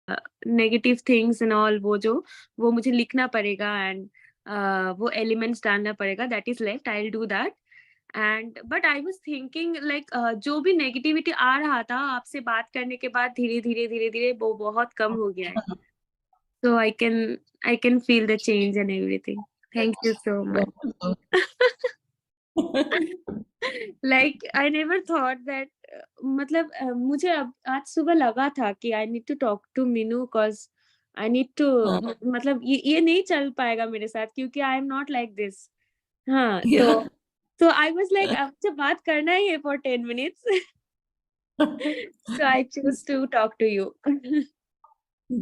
Negative things and all, वो मुझे लिखना पड़ेगा एंड वो एलिमेंट्स डालना पड़ेगा, that is left, I will do that. And but I was thinking like जो भी नेगेटिविटी आ रहा था आपसे बात करने के बाद धीरे धीरे धीरे धीरे वो बहुत कम हो गया है। So I can feel the change and everything. Thank you so much. Like I never thought that मतलब मुझे अब आज सुबह लगा था कि I need to talk to Mynoo cause I need to मतलब ये नहीं चल पाएगा मेरे साथ क्योंकि I am not like this. हाँ तो I was like अब मुझे बात करना ही है for 10 minutes. So I choose to talk to you.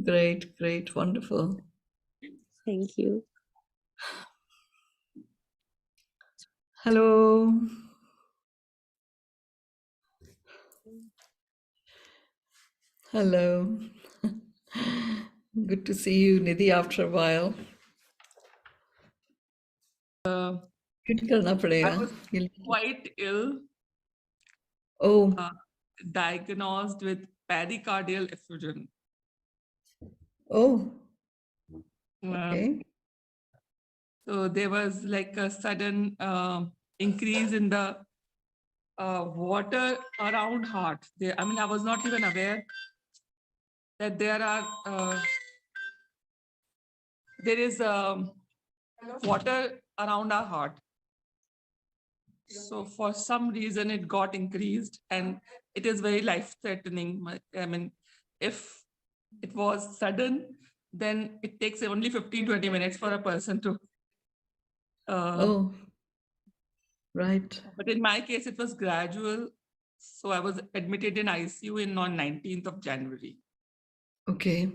Great, wonderful. Thank you. Hello. Hello. Good to see you, Nidhi, after a while. I was quite ill. Oh. Diagnosed with pericardial effusion. Oh. Okay. So there was like a sudden increase in the water around heart. I mean, I was not even aware that there is water around our heart. So for some reason it got increased and it is very life-threatening. I mean, if it was sudden, then it takes only 15-20 minutes for a person to oh, right. But in my case, it was gradual. So I was admitted in ICU on 19th of January. Okay.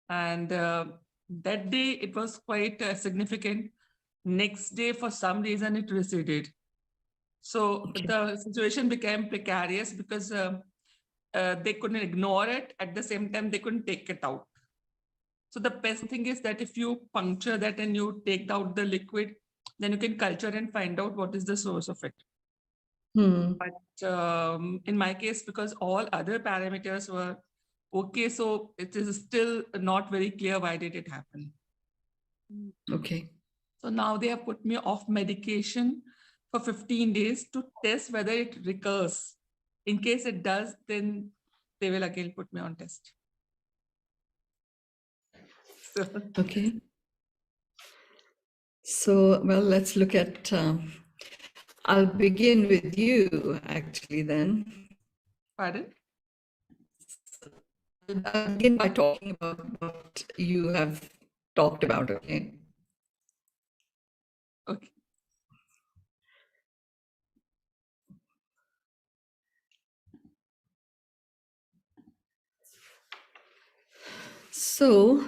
And that day, it was quite significant. Next day, for some reason, it receded. So the situation became precarious because they couldn't ignore it. At the same time, they couldn't take it out. So the best thing is that if you puncture that and you take out the liquid, then you can culture and find out what is the source of it. But in my case, because all other parameters were okay, so it is still not very clear why did it happen. Okay. So now they have put me off medication for 15 days to test whether it recurs. In case it does, then they will again put me on test. So. Okay. So, well, let's look at, I'll begin with you actually then. Pardon? I'll begin by talking about what you have talked about, okay? Okay. So,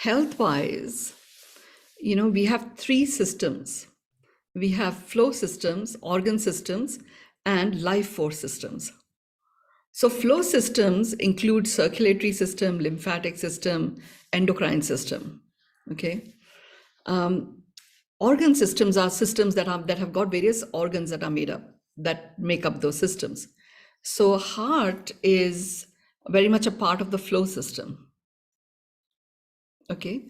health-wise, we have three systems. We have flow systems, organ systems, and life force systems. So flow systems include circulatory system, lymphatic system, endocrine system, okay? Organ systems are systems that have got various organs that make up those systems. So heart is very much a part of the flow system, okay?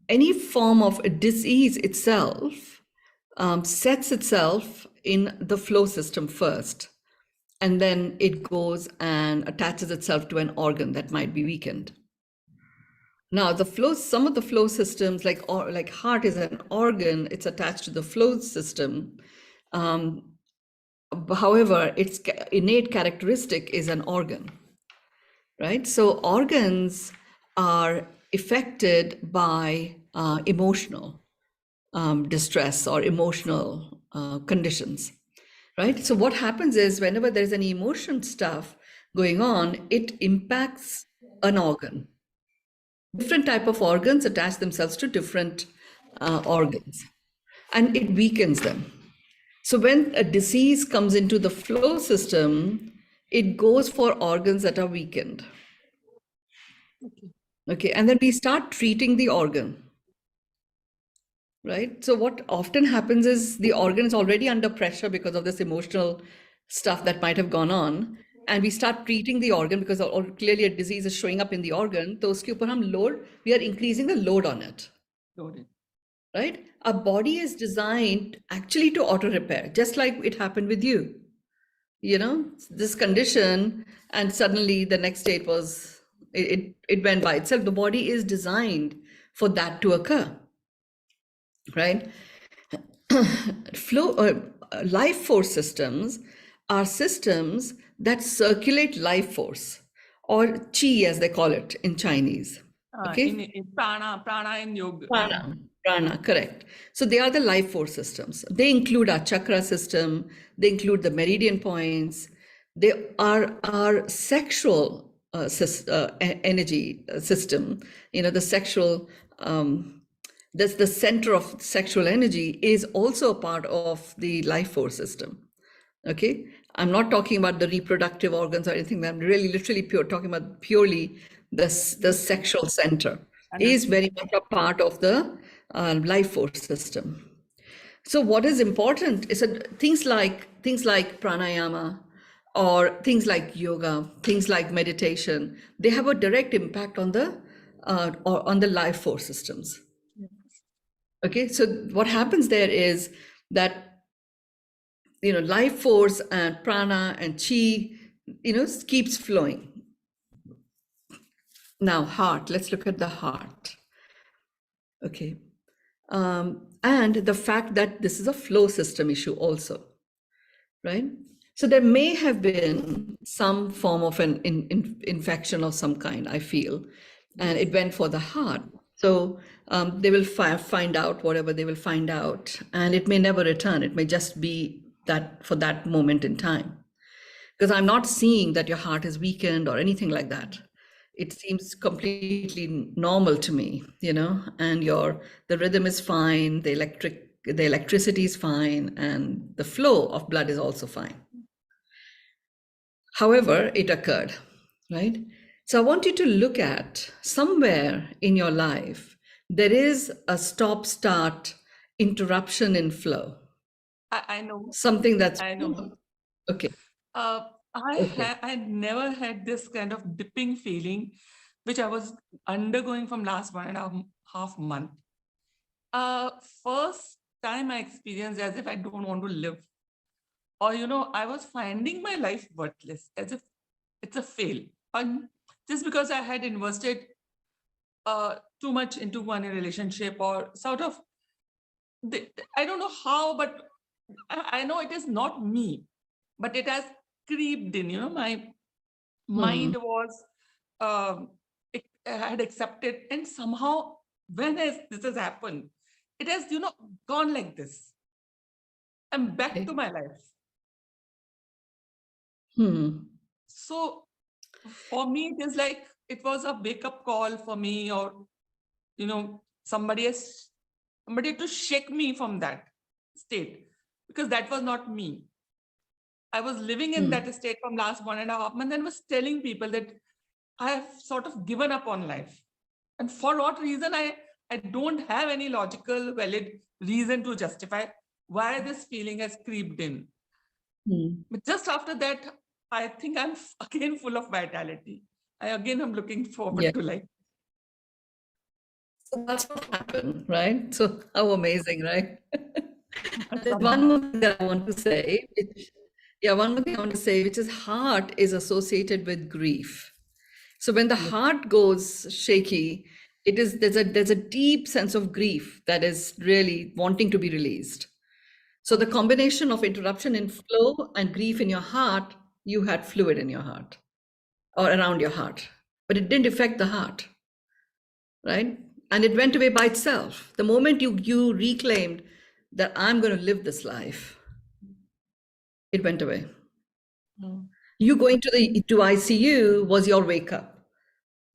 Any form of a disease itself sets itself in the flow system first, and then it goes and attaches itself to an organ that might be weakened. Now, some of the flow systems, like heart is an organ, it's attached to the flow system. However, its innate characteristic is an organ, right? So organs are affected by emotional distress or emotional conditions, right? So what happens is whenever there's any emotion stuff going on, it impacts an organ. Different type of organs attach themselves to different organs, and it weakens them. So when a disease comes into the flow system, it goes for organs that are weakened. Okay, and then we start treating the organ, right? So what often happens is the organ is already under pressure because of this emotional stuff that might have gone on, and we start treating the organ because clearly a disease is showing up in the organ, तो उसके ऊपर हम load, we are increasing the load on it, Loaded. right? Our body is designed actually to auto repair, just like it happened with you. You know, this condition, and suddenly the next day it went by itself. The body is designed for that to occur, right? Life force systems are systems that circulate life force, or chi as they call it in Chinese. Okay, In prana in yoga. prana, correct. So they are the life force systems. They include our chakra system, they include the meridian points, they are our sexual energy system. You know, the sexual, that's the center of sexual energy, is also a part of the life force system. Okay, I'm not talking about the reproductive organs or anything. I'm really literally talking about purely the sexual center is very much a part of the life force system. So what is important is that things like pranayama, or things like yoga, things like meditation, they have a direct impact on the life force systems. Okay, so what happens there is that, you know, life force and prana and chi, you know, keeps flowing. Now, heart, let's look at the heart. Okay. And the fact that this is a flow system issue also, right? So there may have been some form of an infection of some kind, I feel, and it went for the heart. So they will find out whatever they will find out, and it may never return. It may just be that for that moment in time. Because I'm not seeing that your heart is weakened or anything like that. It seems completely normal to me, you know, and the rhythm is fine, the electricity is fine, and the flow of blood is also fine. However, it occurred, right? So I want you to look at somewhere in your life, there is a stop-start interruption in flow. I know. Something that's, I know. okay. I never had this kind of dipping feeling, which I was undergoing from last 1.5 month. First time I experienced as if I don't want to live, or you know, I was finding my life worthless, as if it's a fail, and just because I had invested too much into one relationship, or sort of, I don't know how, but I know it is not me, but it has creeped in. You know, my mind was, it had accepted, and somehow when this has happened, it has, you know, gone like this. I'm back to my life. So for me, it is like it was a wake-up call for me, or you know, somebody to shake me from that state, because that was not me. I was living in that state from last 1.5 months, and was telling people that I have sort of given up on life. And for what reason, I don't have any logical, valid reason to justify why this feeling has creeped in. But just after that, I think I'm again full of vitality. I'm looking forward to life. So that's what happened, right? So how amazing, right? There's one more thing that I want to say, which is heart is associated with grief. So when the heart goes shaky, there's a deep sense of grief that is really wanting to be released. So the combination of interruption in flow and grief in your heart, you had fluid in your heart or around your heart, but it didn't affect the heart, right? And it went away by itself. The moment you reclaimed that I'm going to live this life, it went away. You going to ICU was your wake up,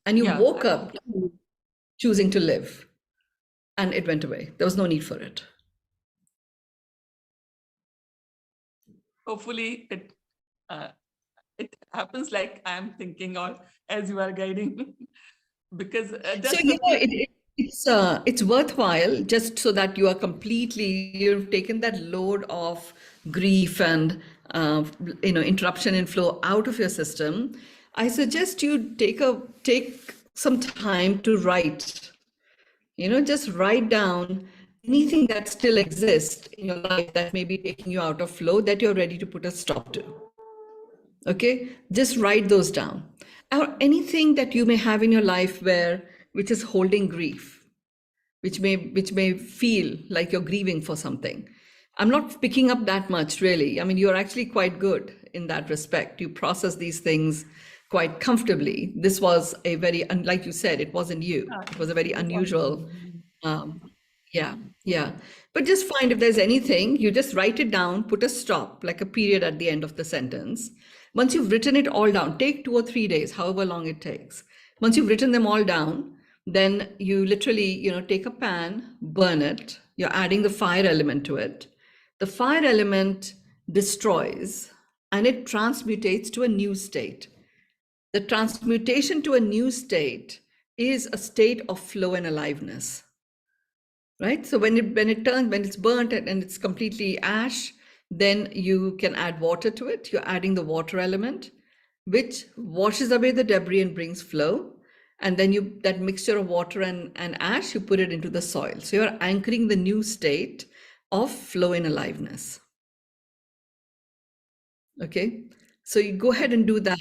and you woke up choosing to live, and it went away. There was no need for it. Hopefully it happens like I'm thinking, or as you are guiding, because so you know, it's worthwhile, just so that you are completely, you've taken that load of grief and interruption in flow out of your system, I suggest you take some time to write. Just write down anything that still exists in your life that may be taking you out of flow that you're ready to put a stop to. Okay, just write those down. Or anything that you may have in your life which is holding grief, which may feel like you're grieving for something. I'm not picking up that much, really. I mean, you're actually quite good in that respect. You process these things quite comfortably. This was a very, like you said, it wasn't you. It was a very unusual, yeah. But just find if there's anything, you just write it down, put a stop, like a period at the end of the sentence. Once you've written it all down, take 2 or 3 days, however long it takes. Once you've written them all down, then you literally, take a pan, burn it. You're adding the fire element to it. The fire element destroys and it transmutates to a new state. The transmutation to a new state is a state of flow and aliveness, right? So when it's burnt and it's completely ash, then you can add water to it. You're adding the water element, which washes away the debris and brings flow. And then that mixture of water and ash, you put it into the soil. So you're anchoring the new state of flow and aliveness. Okay, so you go ahead and do that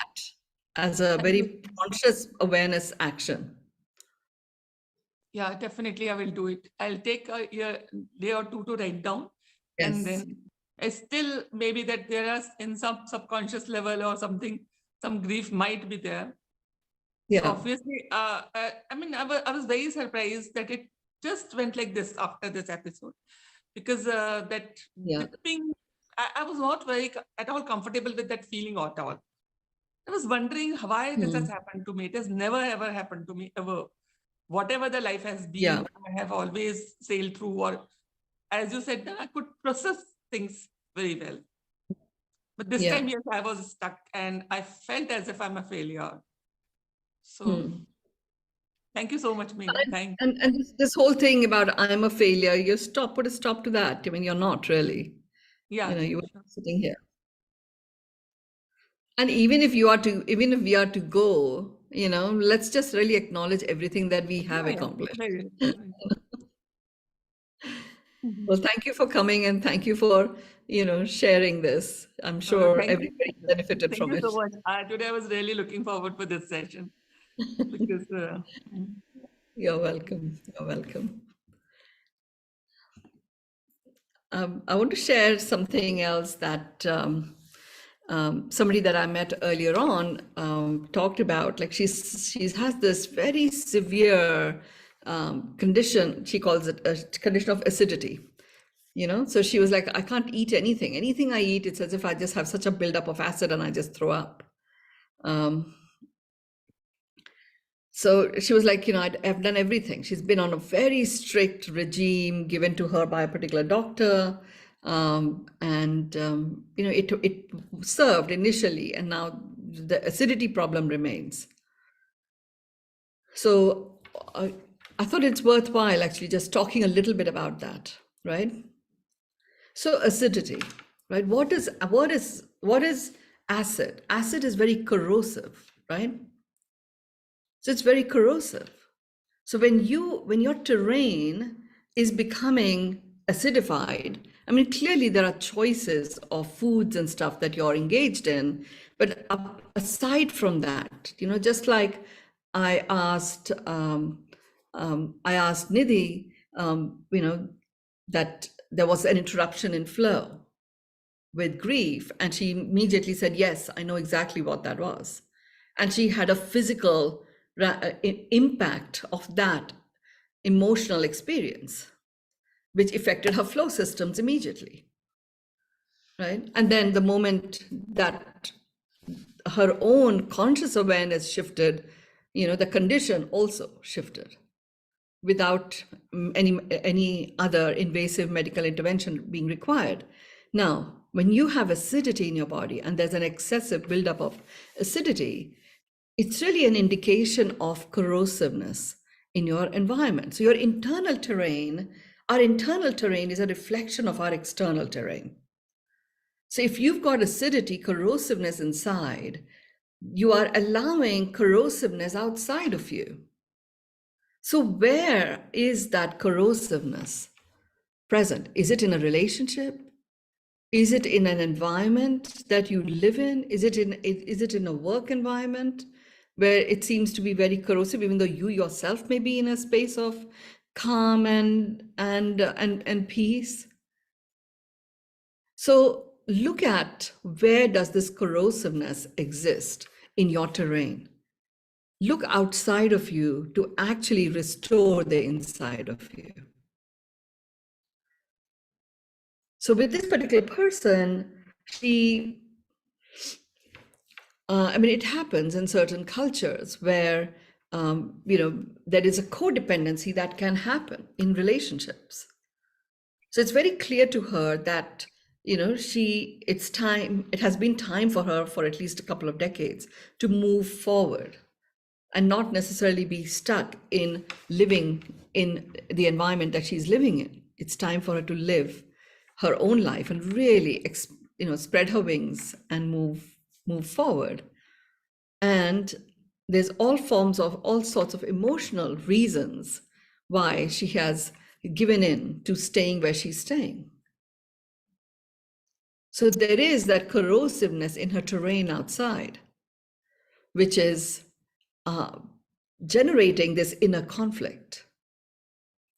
as a very conscious awareness action. Yeah, definitely I will do it. I'll take a day or two to write down. Yes. And then I still, maybe that there are in some subconscious level or something, some grief might be there. Yeah. So obviously, I was very surprised that it just went like this after this episode, because that dipping, I was not very at all comfortable with that feeling at all. I was wondering why this has happened to me. It has never ever happened to me ever. Whatever the life has been, I have always sailed through, or as you said, I could process things very well. But this time, yes, I was stuck and I felt as if I'm a failure. So thank you so much, Mynoo. Thank you. And this whole thing about I'm a failure, put a stop to that. I mean, you're not really. Yeah. You were sitting here. And even if we are to go, let's just really acknowledge everything that we have accomplished. Well, thank you for coming and thank you for, sharing this. I'm sure everybody benefited from it. Thank you so much. Today I was really looking forward for this session. Because You're welcome. You're welcome. I want to share something else that somebody that I met earlier on talked about. Like she has this very severe condition. She calls it a condition of acidity. So she was like, I can't eat anything. Anything I eat, it's as if I just have such a buildup of acid and I just throw up. So she was like, I've done everything. She's been on a very strict regime given to her by a particular doctor. It served initially, and now the acidity problem remains. So I thought it's worthwhile actually just talking a little bit about that, right? So acidity, right? What is acid? Acid is very corrosive, right? So it's very corrosive. So when your terrain is becoming acidified, I mean, clearly there are choices of foods and stuff that you're engaged in, but aside from that, just like I asked Nidhi, that there was an interruption in flow with grief, and she immediately said, yes, I know exactly what that was. And she had a physical impact of that emotional experience, which affected her flow systems immediately, right? And then the moment that her own conscious awareness shifted, the condition also shifted without any other invasive medical intervention being required. Now, when you have acidity in your body and there's an excessive buildup of acidity, it's really an indication of corrosiveness in your environment. So our internal terrain is a reflection of our external terrain. So if you've got acidity, corrosiveness inside, you are allowing corrosiveness outside of you. So where is that corrosiveness present? Is it in a relationship? Is it in an environment that you live in? Is it in a work environment where it seems to be very corrosive, even though you yourself may be in a space of calm and peace? So look at, where does this corrosiveness exist in your terrain? Look outside of you to actually restore the inside of you. So with this particular person, it happens in certain cultures where, there is a codependency that can happen in relationships. So it's very clear to her that, it has been time for her for at least a couple of decades to move forward and not necessarily be stuck in living in the environment that she's living in. It's time for her to live her own life and really, spread her wings and move forward. And there's all sorts of emotional reasons why she has given in to staying where she's staying. So there is that corrosiveness in her terrain outside, which is generating this inner conflict.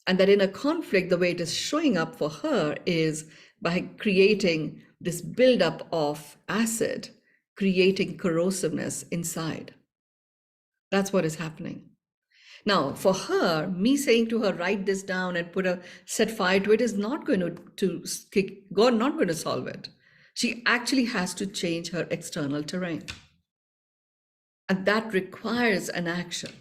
And that inner conflict, the way it is showing up for her is by creating this buildup of acid, creating corrosiveness inside. That's what is happening. Now, for her, me saying to her, write this down and set fire to it is not going God not going to solve it. She actually has to change her external terrain. And that requires an action.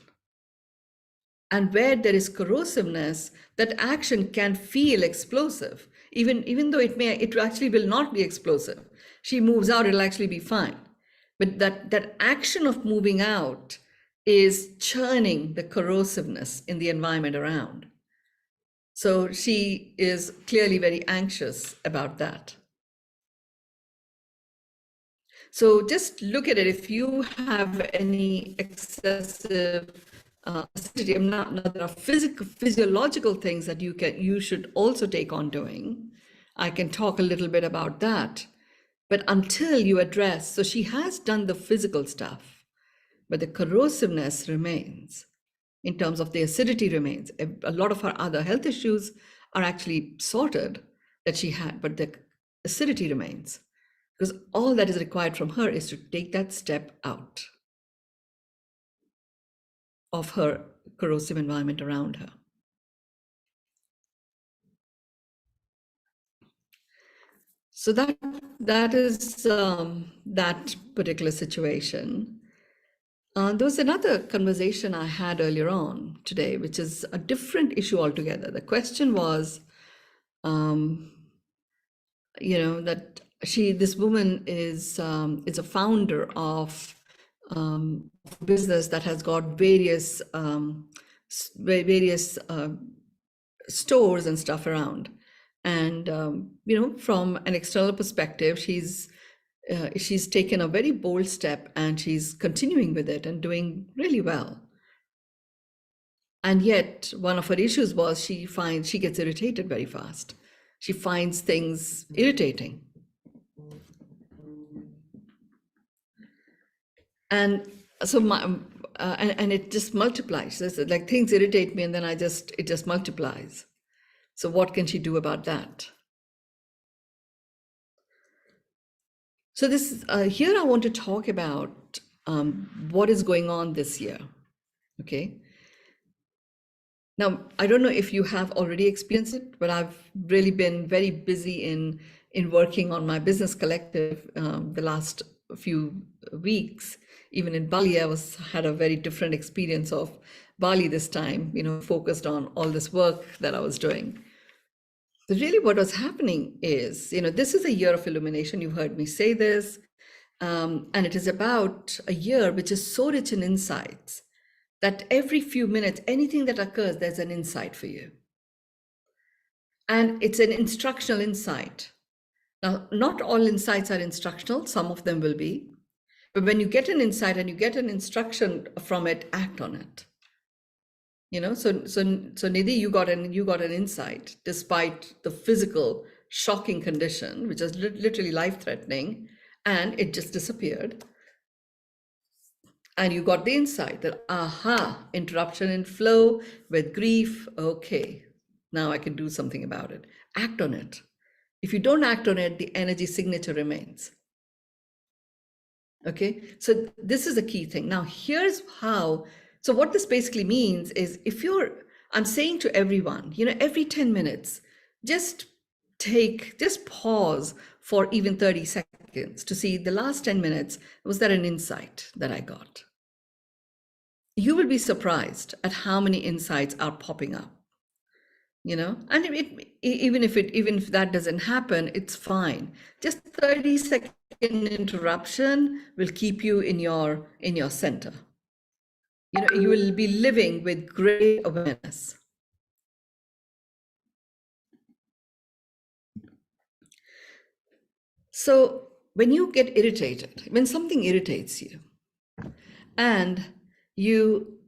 And where there is corrosiveness, that action can feel explosive, even though it actually will not be explosive. She moves out, it'll actually be fine. But that action of moving out is churning the corrosiveness in the environment around. So she is clearly very anxious about that. So just look at it. If you have any excessive acidity, there are physiological things that you should also take on doing. I can talk a little bit about that. But until you address, so she has done the physical stuff, but the corrosiveness remains. In terms of the acidity remains. A lot of her other health issues are actually sorted that she had, but the acidity remains. Because all that is required from her is to take that step out of her corrosive environment around her. So that is that particular situation. There was another conversation I had earlier on today, which is a different issue altogether. The question was, that this woman is a founder of a business that has got various stores and stuff around. And, from an external perspective, she's taken a very bold step and she's continuing with it and doing really well. And yet one of her issues was she gets irritated very fast. She finds things irritating. And so and it just multiplies. It's like things irritate me and then it just multiplies. So what can she do about that? So this here I want to talk about what is going on this year. Okay. Now, I don't know if you have already experienced it, but I've really been very busy in working on my business collective the last few weeks. Even in Bali, I had a very different experience of Bali this time, focused on all this work that I was doing. But really what was happening is, this is a year of illumination. You've heard me say this. And it is about a year which is so rich in insights that every few minutes, anything that occurs, there's an insight for you. And it's an instructional insight. Now, not all insights are instructional, some of them will be. But when you get an insight and you get an instruction from it, act on it. So Nidhi, you got an insight despite the physical shocking condition, which is literally life-threatening, and it just disappeared. And you got the insight that, aha, interruption in flow with grief. Okay, now I can do something about it. Act on it. If you don't act on it, the energy signature remains. Okay, so this is a key thing. Now, here's how. So, what this basically means is I'm saying to everyone, every 10 minutes, just pause for even 30 seconds to see the last 10 minutes, was there an insight that I got? You will be surprised at how many insights are popping up. And even if that doesn't happen, it's fine. Just 30-second interruption will keep you in your center. You will be living with great awareness. So when you get irritated, when something irritates you, and you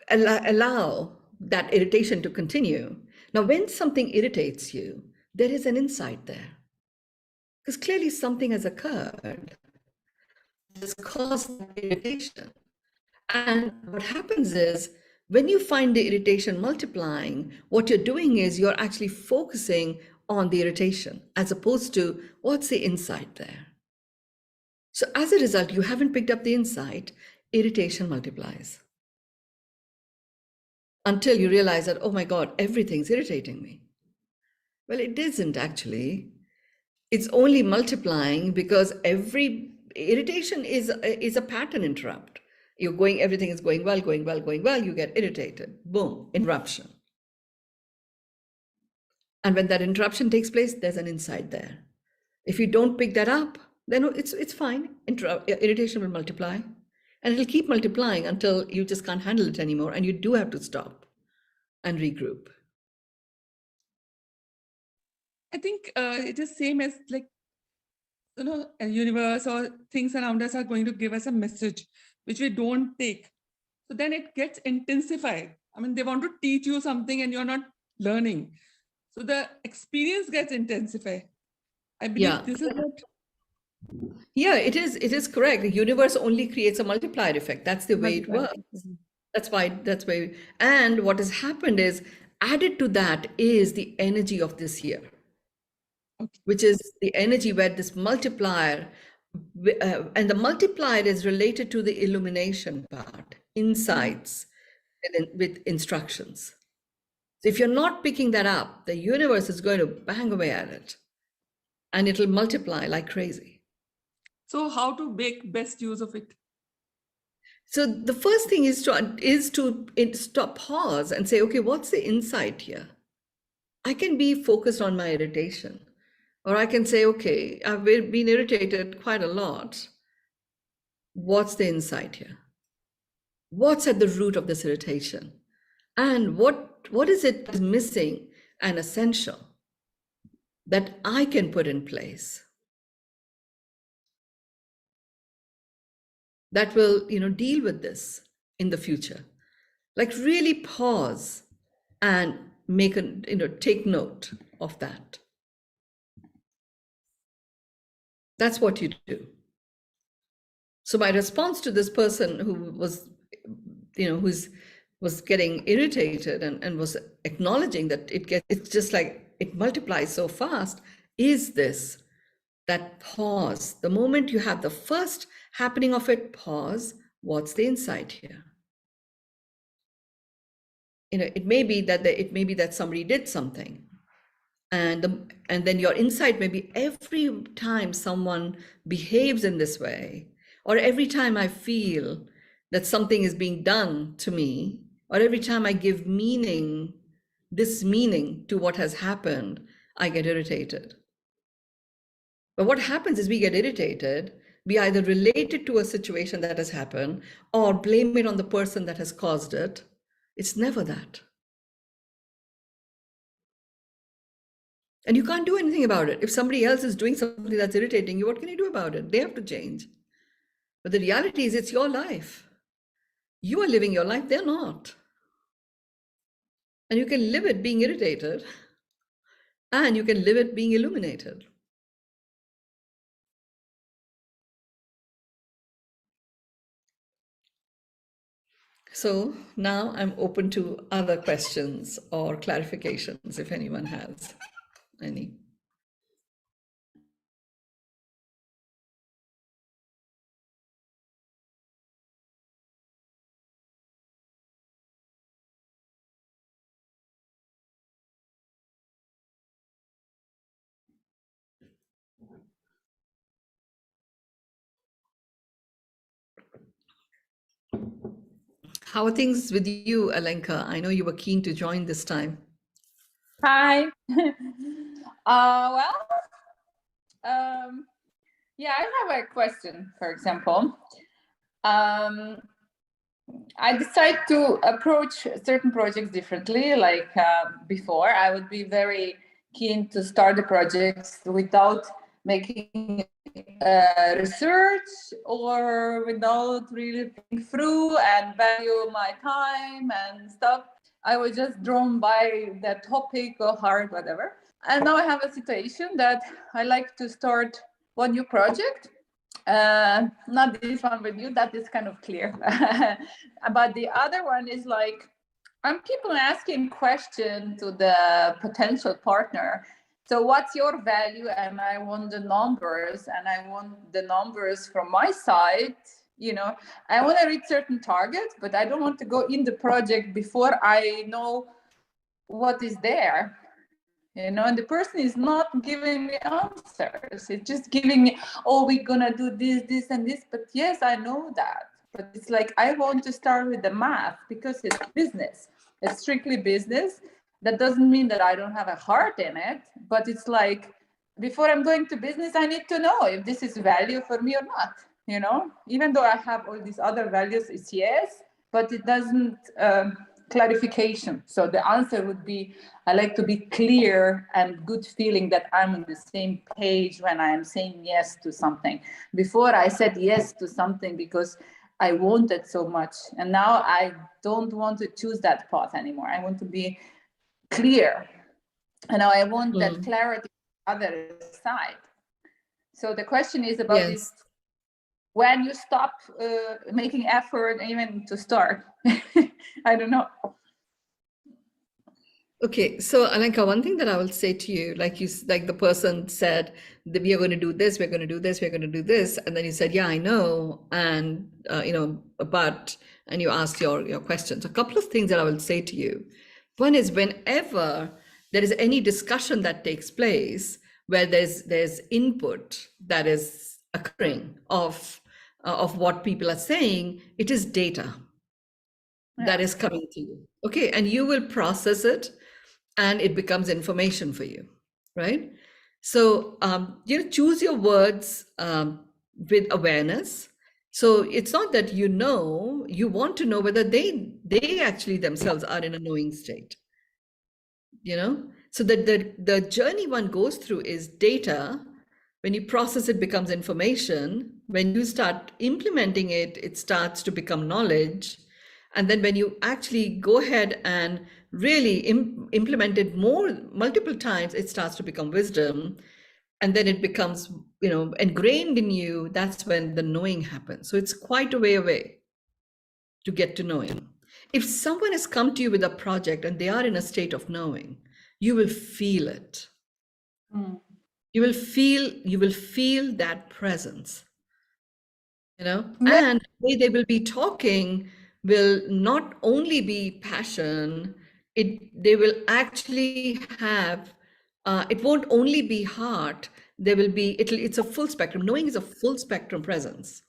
allow that irritation to continue. Now, when something irritates you, there is an insight there. Because clearly something has occurred that's caused that irritation. And what happens is, when you find the irritation multiplying, what you're doing is you're actually focusing on the irritation as opposed to what's the insight there. So as a result, you haven't picked up the insight, irritation multiplies. Until you realize that, oh my God, everything's irritating me. Well, it isn't actually. It's only multiplying because every irritation is a pattern interrupt. Everything is going well, you get irritated. Boom, interruption. And when that interruption takes place, there's an insight there. If you don't pick that up, then it's fine. Irritation will multiply. And it'll keep multiplying until you just can't handle it anymore. And you do have to stop and regroup. I think it is same as like, a universe or things around us are going to give us a message which we don't take. So then it gets intensified. I mean, they want to teach you something and you're not learning. So the experience gets intensified. I believe this is what. Yeah, it is correct. The universe only creates a multiplier effect. That's the way it works. That's why, and what has happened is, added to that is the energy of this year, which is the energy where this multiplier, and the multiplier is related to the illumination part, insights, with instructions. So if you're not picking that up, the universe is going to bang away at it, and it'll multiply like crazy. So how to make best use of it? So the first thing is to stop, pause, and say, okay, what's the insight here? I can be focused on my irritation, or I can say, okay, I've been irritated quite a lot. What's the insight here? What's at the root of this irritation? And what is it that's missing and essential that I can put in place that will, deal with this in the future? Like, really pause and take note of that. That's what you do. So my response to this person who was, was getting irritated and was acknowledging that it's just like it multiplies so fast, is that pause. The moment you have the first happening of it, pause. What's the insight here? It may be that somebody did something, and then your insight may be, every time someone behaves in this way, or every time I feel that something is being done to me, or every time I give this meaning to what has happened, I get irritated. But what happens is, we get irritated, we either relate it to a situation that has happened or blame it on the person that has caused it. It's never that. And you can't do anything about it. If somebody else is doing something that's irritating you, what can you do about it? They have to change. But the reality is, it's your life. You are living your life, they're not. And you can live it being irritated, and you can live it being illuminated. So now I'm open to other questions or clarifications if anyone has any. How are things with you, Alenka? I know you were keen to join this time. Hi. Well, yeah, I have a question, for example. I decide to approach certain projects differently. Like before, I would be very keen to start the projects without making research or without really think through and value my time and stuff. I was just drawn by the topic or heart, whatever. And now I have a situation that I like to start one new project. Not this one with you, that is kind of clear. But the other one is like, I'm keep on asking question to the potential partner. So what's your value? And I want the numbers, and I want the numbers from my side. You know, I want to reach certain targets, but I don't want to go in the project before I know what is there. You know, and the person is not giving me answers. It's just giving me, oh, we're gonna do this, and this. But yes, I know that. But it's like, I want to start with the math because it's business. It's strictly business. That doesn't mean that I don't have a heart in it, but it's like, before I'm going to business, I need to know if this is value for me or not. You know, even though I have all these other values, it's yes, but it doesn't clarification. So the answer would be, I like to be clear and good feeling that I'm on the same page when I am saying yes to something. Before I said yes to something because I wanted so much, and now I don't want to choose that path anymore. I want to be clear, and now I want that clarity on the other side. So the question is about this: when you stop making effort even to start. I don't know. Okay, so Alenka, one thing that I will say to you, like the person said that we are going to do this, we're going to do this, we're going to do this, and then you said, yeah, I know, and and you asked your questions. A couple of things that I will say to you. One is, whenever there is any discussion that takes place where there's input that is occurring of what people are saying, it is data that is coming to you. Okay, and you will process it, and it becomes information for you, right? So choose your words with awareness. So it's not that you want to know whether they actually themselves are in a knowing state. So that the journey one goes through is data. When you process it, becomes information. When you start implementing it, it starts to become knowledge. And then when you actually go ahead and really implement it multiple times, it starts to become wisdom. And then it becomes, ingrained in you. That's when the knowing happens. So it's quite a way away to get to knowing. If someone has come to you with a project and they are in a state of knowing, you will feel it. You will feel that presence. And the way they will be talking will not only be passion, they will actually have, it won't only be heart, it's a full spectrum. Knowing is a full spectrum presence.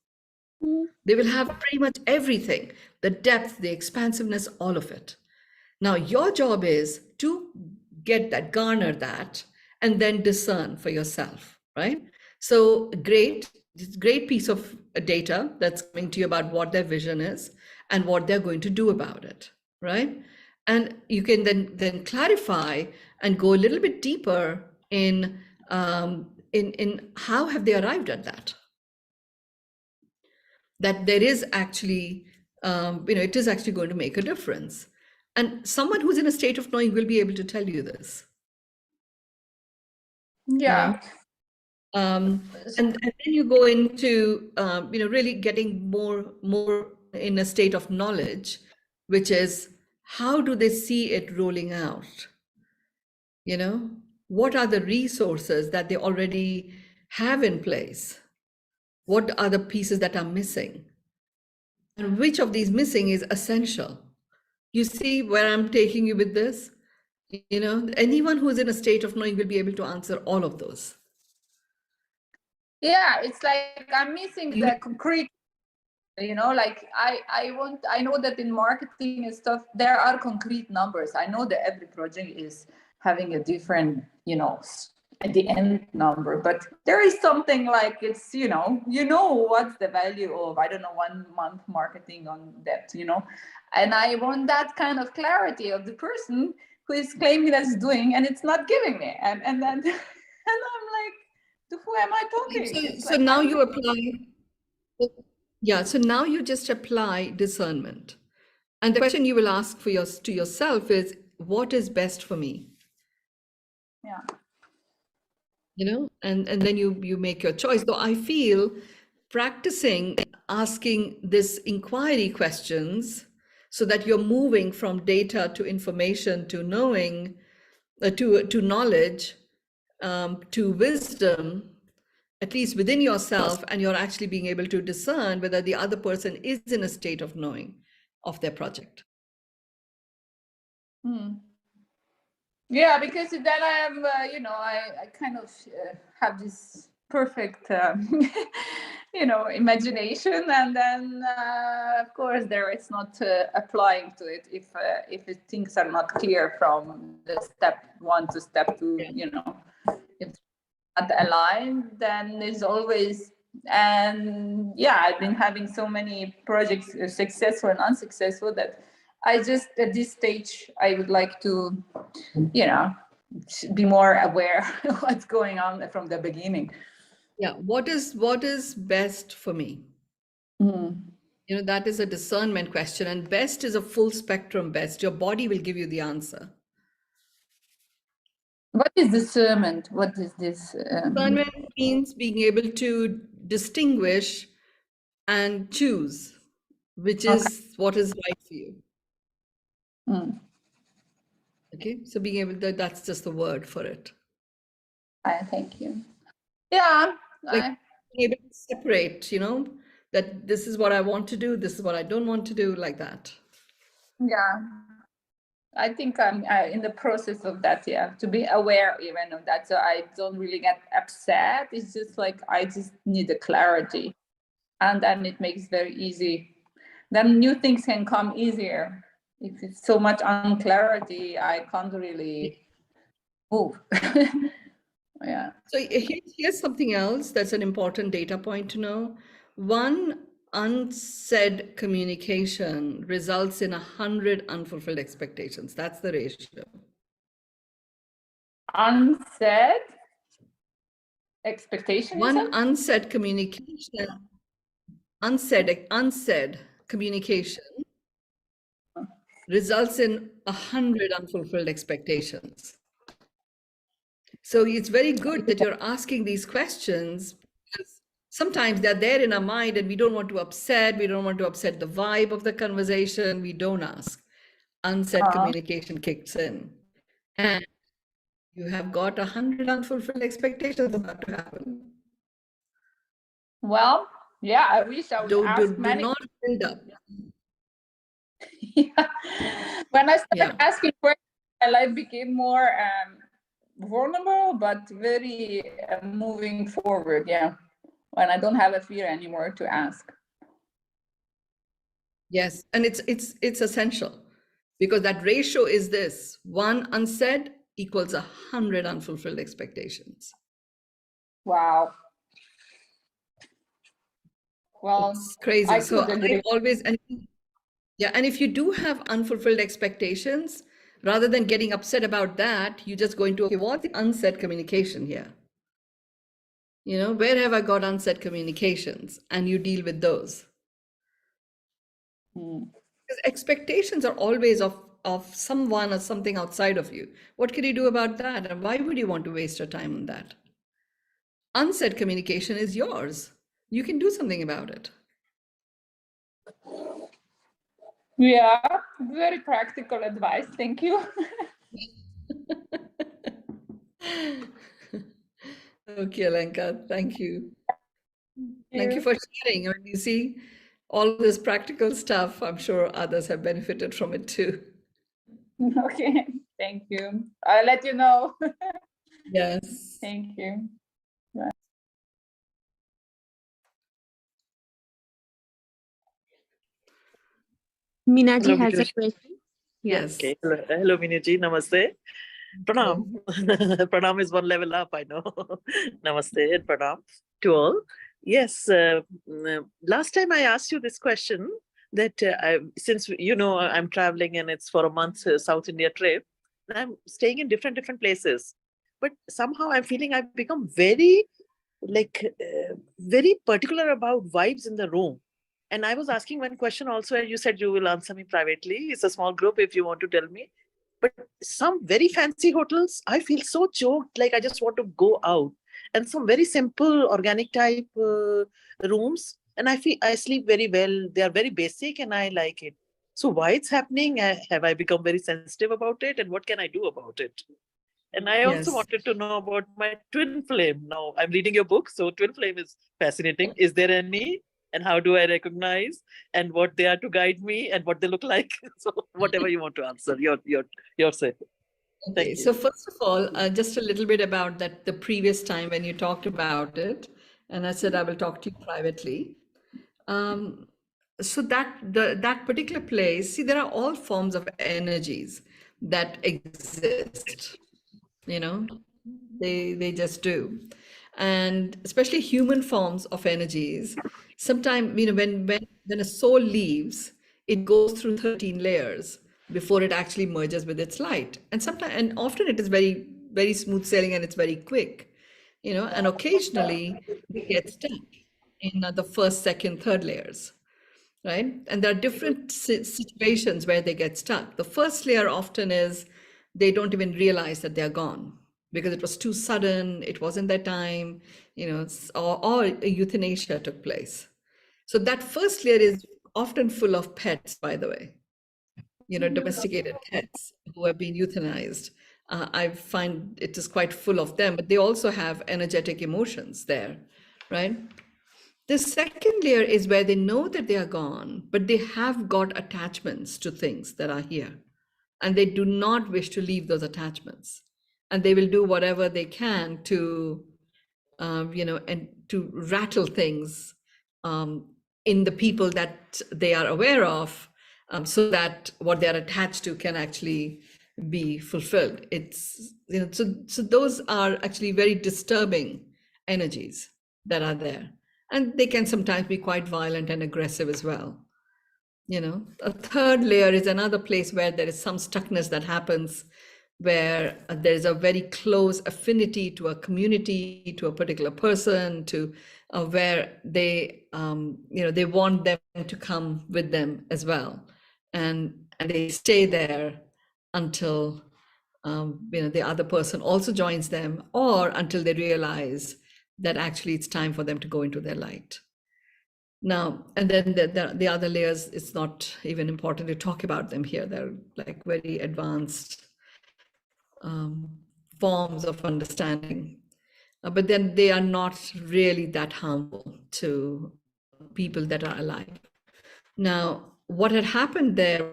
They will have pretty much everything, the depth, the expansiveness, all of it. Now, your job is to garner that, and then discern for yourself, right? So great piece of data that's coming to you about what their vision is and what they're going to do about it, right? And you can then clarify and go a little bit deeper in how have they arrived at that? That there is actually, it is actually going to make a difference. And someone who's in a state of knowing will be able to tell you this. Yeah. And then you go into, really getting more in a state of knowledge, which is how do they see it rolling out? What are the resources that they already have in place? What are the pieces that are missing? And which of these missing is essential? You see where I'm taking you with this? Anyone who's in a state of knowing will be able to answer all of those. Yeah, it's like I'm missing the concrete, like I know that in marketing and stuff, there are concrete numbers. I know that every project is having a different, at the end number, but there is something like it's, what's the value of, I don't know, 1 month marketing on that, and I want that kind of clarity of the person who is claiming that's doing, and it's not giving me. And then, and I'm like, to who am I talking? So now you apply, so now you just apply discernment. And the question you will ask to yourself is, what is best for me? Yeah. And then you make your choice. Though I feel practicing asking this inquiry questions so that you're moving from data to information to knowing, to knowledge, to wisdom, at least within yourself, and you're actually being able to discern whether the other person is in a state of knowing of their project. Yeah, because then I am, I kind of have this perfect, imagination, and then of course it's not applying to it if things are not clear from the step 1 to step 2. If not aligned, then there's always. And I've been having so many projects, successful and unsuccessful, that I just at this stage I would like to, be more aware of what's going on from the beginning. Yeah, what is best for me? That is a discernment question, and best is a full spectrum best. Your body will give you the answer. What is discernment? What is this? Discernment means being able to distinguish and choose, which is what is right for you. Okay, so being able to, that's just the word for it. Thank you. Yeah. Like being able to separate, that this is what I want to do, this is what I don't want to do, like that. Yeah. I think I'm in the process of that, to be aware even of that, so I don't really get upset. It's just like I just need the clarity, and then it makes very easy. Then new things can come easier. If it's so much unclarity, I can't really move. Yeah. So here's something else that's an important data point to know. One unsaid communication results in 100 unfulfilled expectations. That's the ratio. Unsaid expectation. One unsaid communication, unsaid communication results in 100 unfulfilled expectations. So it's very good that you're asking these questions, because sometimes they're there in our mind and we don't want to upset the vibe of the conversation. We don't ask. Unsaid communication kicks in. And you have got 100 unfulfilled expectations about to happen. Well, yeah, I wish I would ask many. Do not build up. When I started asking questions, my life became more vulnerable, but very moving forward. Yeah, when I don't have a fear anymore to ask. Yes, and it's essential, because that ratio is this: 1 unsaid equals 100 unfulfilled expectations. Wow. Well, it's crazy. So I always, and if you do have unfulfilled expectations, rather than getting upset about that, you just go into, okay, what's the unsaid communication here? You know, where have I got unsaid communications? And you deal with those. Because expectations are always of someone or something outside of you. What can you do about that? And why would you want to waste your time on that? Unsaid communication is yours. You can do something about it. Yeah, very practical advice. Thank you. Okay, Alenka, thank you. Thank you for sharing. I mean, you see, all this practical stuff, I'm sure others have benefited from it too. Okay, thank you. I'll let you know. Yes. Thank you. Minaji Hello, has a Mynoo. question. Yeah. Yes. Okay. Hello, Mynoo ji. Namaste. Pranam. Okay. Pranam is one level up, I know. Namaste and pranam to all. Yes. Last time I asked you this question that since you know I'm traveling and it's for a month South India trip, and I'm staying in different places, but somehow I'm feeling I've become very very particular about vibes in the room. And I was asking one question also, and you said you will answer me privately. It's a small group if you want to tell me. But some very fancy hotels, I feel so choked, like I just want to go out. And some very simple organic type rooms, and I feel I sleep very well. They are very basic, and I like it. So why it's happening? Have I become very sensitive about it, and what can I do about it? And I also Yes. wanted to know about my twin flame. Now I'm reading your book, so twin flame is fascinating. Is there any? And how do I recognize? And what they are to guide me, and what they look like? So whatever you want to answer, your say. Okay, Thank so you. first of all, just a little bit about that the previous time when you talked about it, and I said I will talk to you privately. So that particular place, see, there are all forms of energies that exist, you know, they just do. And especially human forms of energies, sometimes, you know, when a soul leaves, it goes through 13 layers before it actually merges with its light. And sometimes, and often it is very smooth sailing and it's very quick, you know, and occasionally we get stuck in the first, second, third layers, right? And there are different situations where they get stuck. The first layer often is they don't even realize that they're gone because it was too sudden, it wasn't their time, you know, or euthanasia took place. So that first layer is often full of pets, by the way, you know, domesticated pets who have been euthanized. I find it is quite full of them, but they also have energetic emotions there, right? The second layer is where they know that they are gone, but they have got attachments to things that are here. And they do not wish to leave those attachments. And they will do whatever they can to, you know, and to rattle things in the people that they are aware of, so that what they are attached to can actually be fulfilled. It's, you know, so those are actually very disturbing energies that are there. And they can sometimes be quite violent and aggressive as well. You know, a third layer is another place where there is some stuckness that happens, where there is a very close affinity to a community, to a particular person, to where they, you know, they want them to come with them as well, and they stay there until you know, the other person also joins them, or until they realize that actually it's time for them to go into their light. Now, and then the other layers, it's not even important to talk about them here. They're like very advanced forms of understanding. But then they are not really that harmful to people that are alive. Now, what had happened there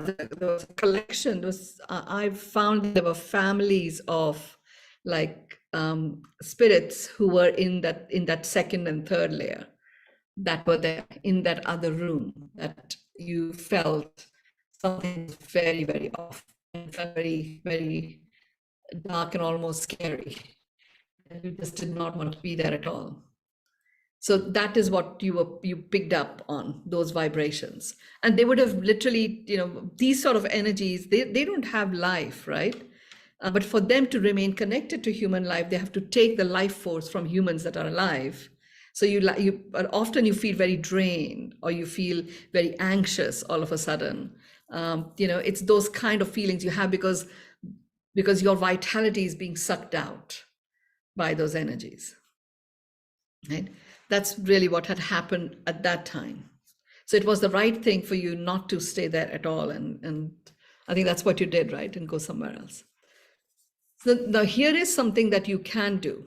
was a collection. I found there were families of like spirits who were in that second and third layer, that were there in that other room, that you felt something was very off and very dark and almost scary. And you just did not want to be there at all. So that is what you picked up on, those vibrations. And they would have literally, these sort of energies, they don't have life, right? But for them to remain connected to human life, they have to take the life force from humans that are alive. So often you feel very drained, or you feel very anxious all of a sudden. It's those kind of feelings you have because your vitality is being sucked out by those energies, right? That's really what had happened at that time. So it was the right thing for you not to stay there at all. And I think that's what you did, right? And go somewhere else. So now here is something that you can do,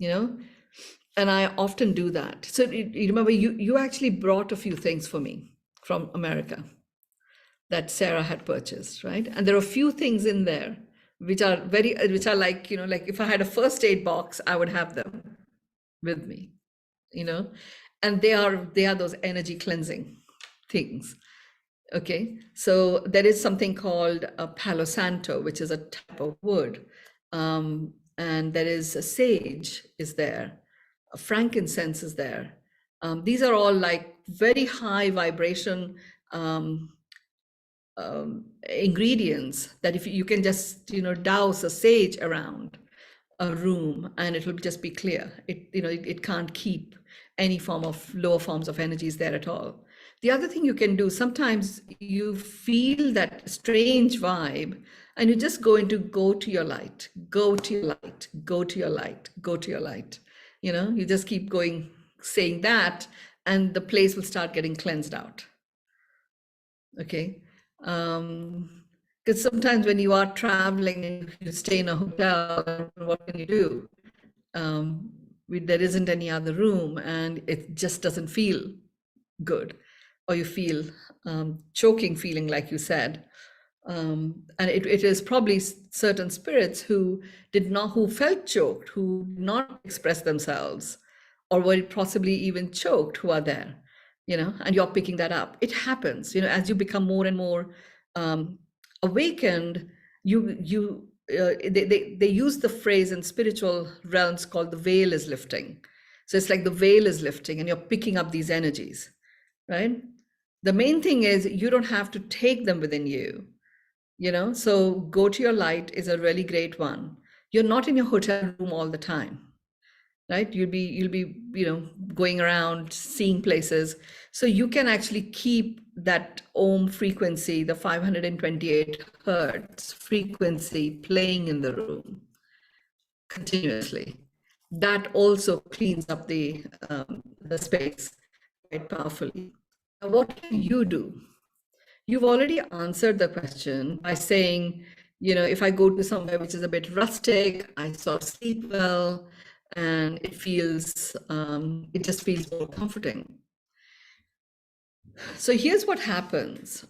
and I often do that. So you remember, you actually brought a few things for me from America that Sarah had purchased, right? And there are a few things in there which are like, like if I had a first aid box, I would have them with me, and they are those energy cleansing things. Okay, so there is something called a Palo Santo, which is a type of wood, and there is a sage is there, a frankincense is there. These are all like very high vibration ingredients that if you can just douse a sage around a room and it will just be clear. It can't keep any form of lower forms of energies there at all. The other thing you can do, sometimes you feel that strange vibe and you just go to your light, go to your light, go to your light, go to your light. You just keep going, saying that, and the place will start getting cleansed out. Okay. Because sometimes when you are traveling and you stay in a hotel, what can you do? There isn't any other room and it just doesn't feel good, or you feel choking feeling, like you said. And it is probably certain spirits who felt choked, who did not express themselves, or were possibly even choked, who are there, and you're picking that up. It happens, as you become more and more awakened, they use the phrase in spiritual realms called the veil is lifting. So it's like the veil is lifting and you're picking up these energies, right? The main thing is you don't have to take them within you, so go to your light is a really great one. You're not in your hotel room all the time, right? You'll be going around, seeing places. So you can actually keep that Om frequency, the 528 hertz frequency, playing in the room continuously. That also cleans up the space quite powerfully. Now, what can you do? You've already answered the question by saying, if I go to somewhere which is a bit rustic, I sort of sleep well, and it just feels more comforting. So here's what happens.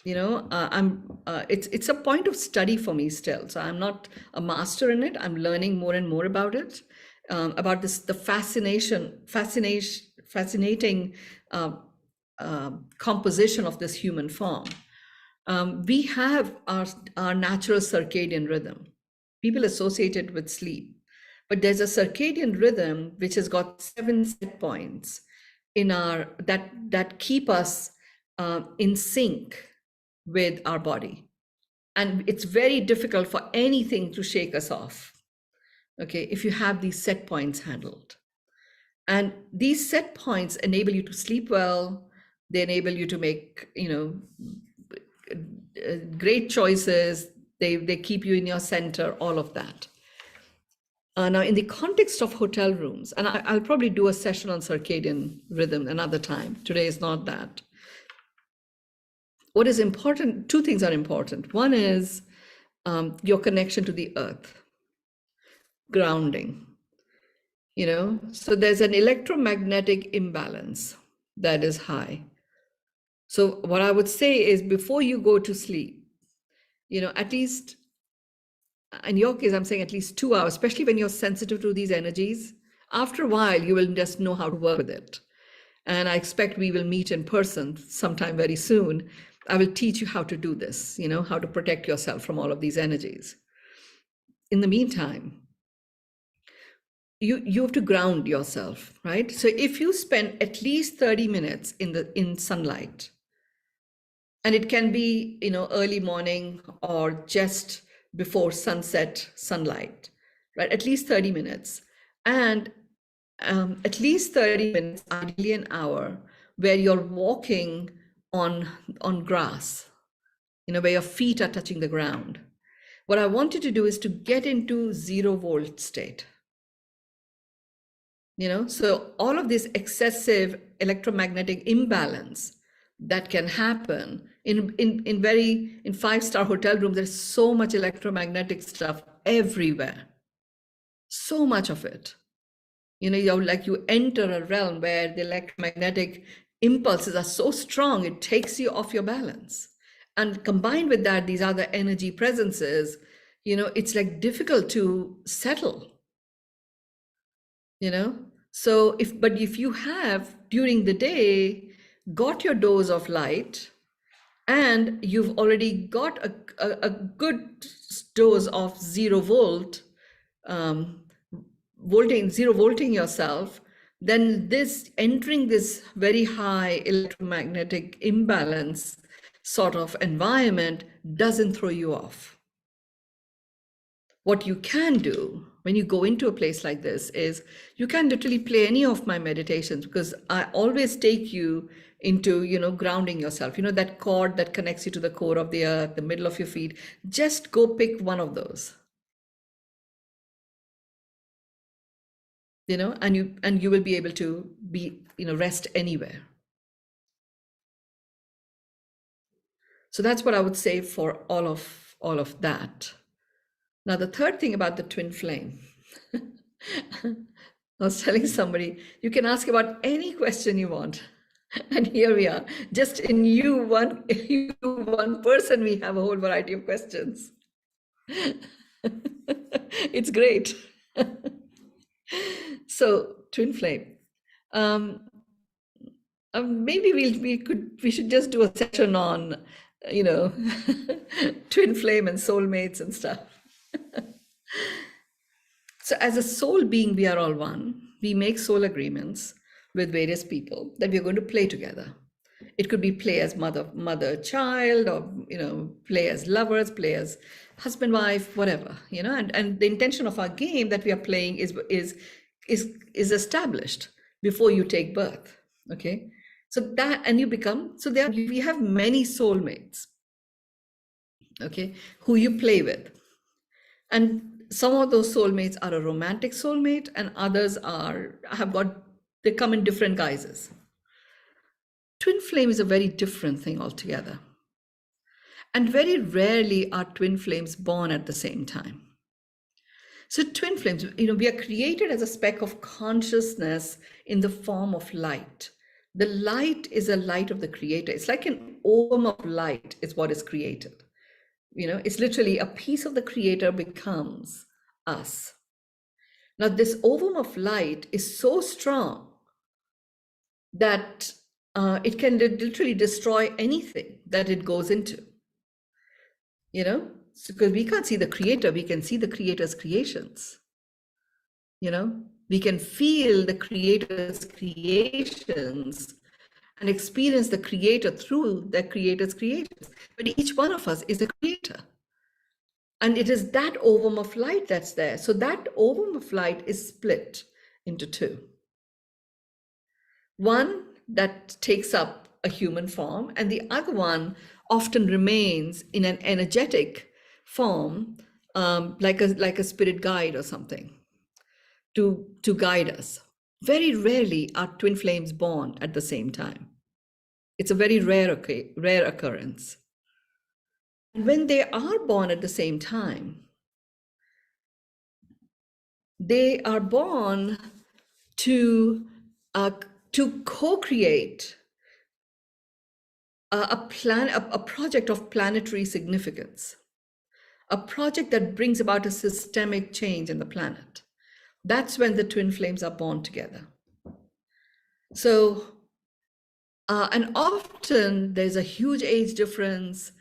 It's a point of study for me still. So I'm not a master in it. I'm learning more and more about it, about the fascinating composition of this human form. We have our natural circadian rhythm. People associate it with sleep, but there's a circadian rhythm which has got 7 set points in that keep us in sync with our body, and it's very difficult for anything to shake us off. Okay, if you have these set points handled, and these set points enable you to sleep well. They enable you to make great choices. They keep you in your center, all of that. Now, in the context of hotel rooms, and I'll probably do a session on circadian rhythm another time. Today is not that. What is important, 2 things are important. One is your connection to the earth, grounding. So there's an electromagnetic imbalance that is high. So what I would say is, before you go to sleep, at least, in your case, I'm saying at least 2 hours, especially when you're sensitive to these energies. After a while, you will just know how to work with it. And I expect we will meet in person sometime very soon. I will teach you how to do this, how to protect yourself from all of these energies. In the meantime, you have to ground yourself, right? So if you spend at least 30 minutes in sunlight, and it can be, early morning or just before sunset sunlight, right? At least 30 minutes. And at least 30 minutes, ideally an hour, where you're walking on grass, where your feet are touching the ground. What I want you to do is to get into 0 volt state. So all of this excessive electromagnetic imbalance that can happen in 5-star hotel rooms, there's so much electromagnetic stuff everywhere, so much of it. You enter a realm where the electromagnetic impulses are so strong, it takes you off your balance. And combined with that, these other energy presences, it's like difficult to settle. So if you have during the day got your dose of light, and you've already got a good dose of 0 volt volting, 0 volting yourself, then this entering this very high electromagnetic imbalance sort of environment doesn't throw you off. What you can do when you go into a place like this is you can literally play any of my meditations, because I always take you into, grounding yourself, that cord that connects you to the core of the earth, the middle of your feet. Just go pick one of those, and you will be able to be, rest anywhere. So that's what I would say for all of that. Now, the third thing about the twin flame, I was telling somebody, you can ask about any question you want. And here we are, just in you one person, we have a whole variety of questions. It's great. So, twin flame. Maybe we should just do a session on, twin flame and soulmates and stuff. So as a soul being, we are all one. We make soul agreements with various people that we're going to play together. It could be play as mother, child, or, play as lovers, play as husband, wife, whatever, and the intention of our game that we are playing is established before you take birth. Okay. So that, and we have many soulmates, okay, who you play with. And some of those soulmates are a romantic soulmate, and others they come in different guises. Twin flame is a very different thing altogether. And very rarely are twin flames born at the same time. So twin flames, we are created as a speck of consciousness in the form of light. The light is a light of the creator. It's like an ovum of light is what is created. It's literally a piece of the creator becomes us. Now, this ovum of light is so strong that it can literally destroy anything that it goes into. Because we can't see the creator, we can see the creator's creations. We can feel the creator's creations and experience the creator through the creator's creations. But each one of us is a creator. And it is that ovum of light that's there. So that ovum of light is split into two. One that takes up a human form, and the other one often remains in an energetic form, like a spirit guide or something, to guide us. Very rarely are twin flames born at the same time. It's a very rare occurrence. And when they are born at the same time, they are born to co-create a project of planetary significance, a project that brings about a systemic change in the planet. That's when the twin flames are born together. So, and often there's a huge age difference.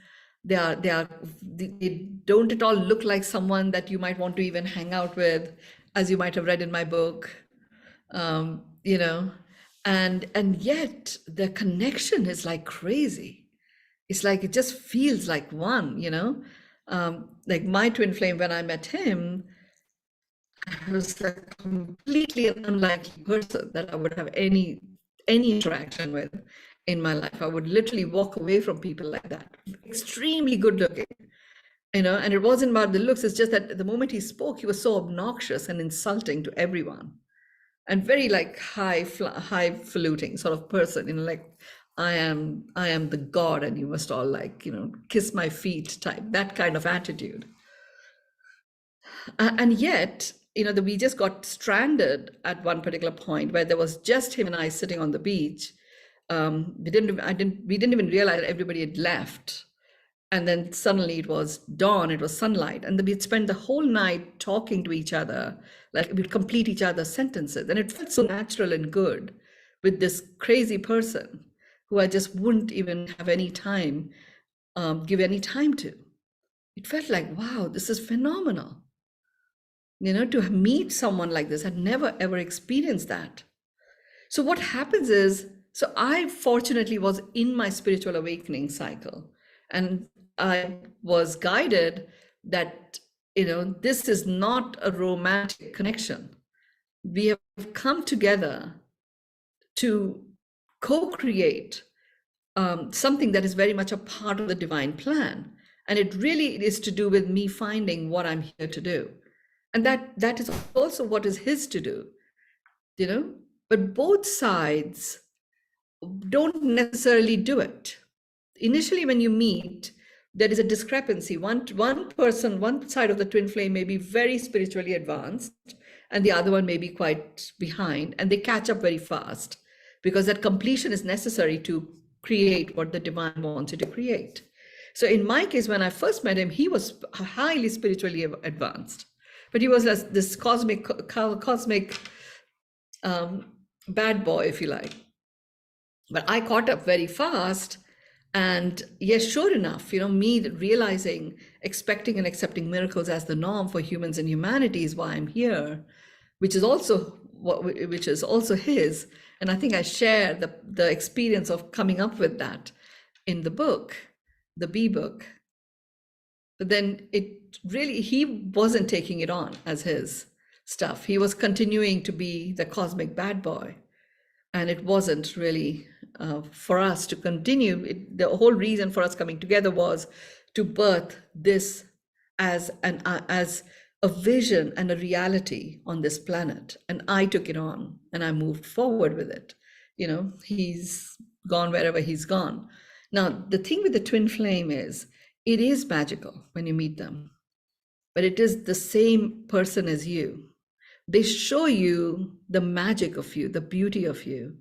They don't at all look like someone that you might want to even hang out with. as you might have read in my book, you know, and yet the connection is like crazy. It's like it just feels like one, you know. Like my twin flame, when I met him, I was a completely unlikely person that I would have any interaction with in my life. I would literally walk away from people like that. Extremely good looking, you know, and it wasn't about the looks. It's just that the moment he spoke, he was so obnoxious and insulting to everyone, and very like highfalutin sort of person, you know, like I am the god and you must all like, you know, kiss my feet type, that kind of attitude. And yet, you know, we just got stranded at one particular point where there was just him and I sitting on the beach. We didn't even realize that everybody had left. And then suddenly it was dawn, it was sunlight. And then we'd spend the whole night talking to each other, like we'd complete each other's sentences. And it felt so natural and good with this crazy person who I just wouldn't even have any time, give any time to. It felt like, wow, this is phenomenal. You know, to meet someone like this, I'd never ever experienced that. So what happens is, so I fortunately was in my spiritual awakening cycle, and I was guided that, you know, this is not a romantic connection. We have come together to co-create something that is very much a part of the divine plan. And it really is to do with me finding what I'm here to do. And that is also what is his to do, you know, but both sides don't necessarily do it. Initially, when you meet, there is a discrepancy. One person, one side of the twin flame may be very spiritually advanced, and the other one may be quite behind, and they catch up very fast because that completion is necessary to create what the divine wants you to create. So in my case, when I first met him, he was highly spiritually advanced, but he was this cosmic bad boy, if you like. But I caught up very fast. And yes, sure enough, you know, me realizing, expecting and accepting miracles as the norm for humans and humanity is why I'm here, which is also his. And I think I share the experience of coming up with that in the book, the B book. But then it really, he wasn't taking it on as his stuff. He was continuing to be the cosmic bad boy. And it wasn't really for us to continue. The whole reason for us coming together was to birth this as a vision and a reality on this planet. And I took it on and I moved forward with it. You know, he's gone wherever he's gone. Now, the thing with the twin flame is, it is magical when you meet them, but it is the same person as you. They show you the magic of you, the beauty of you,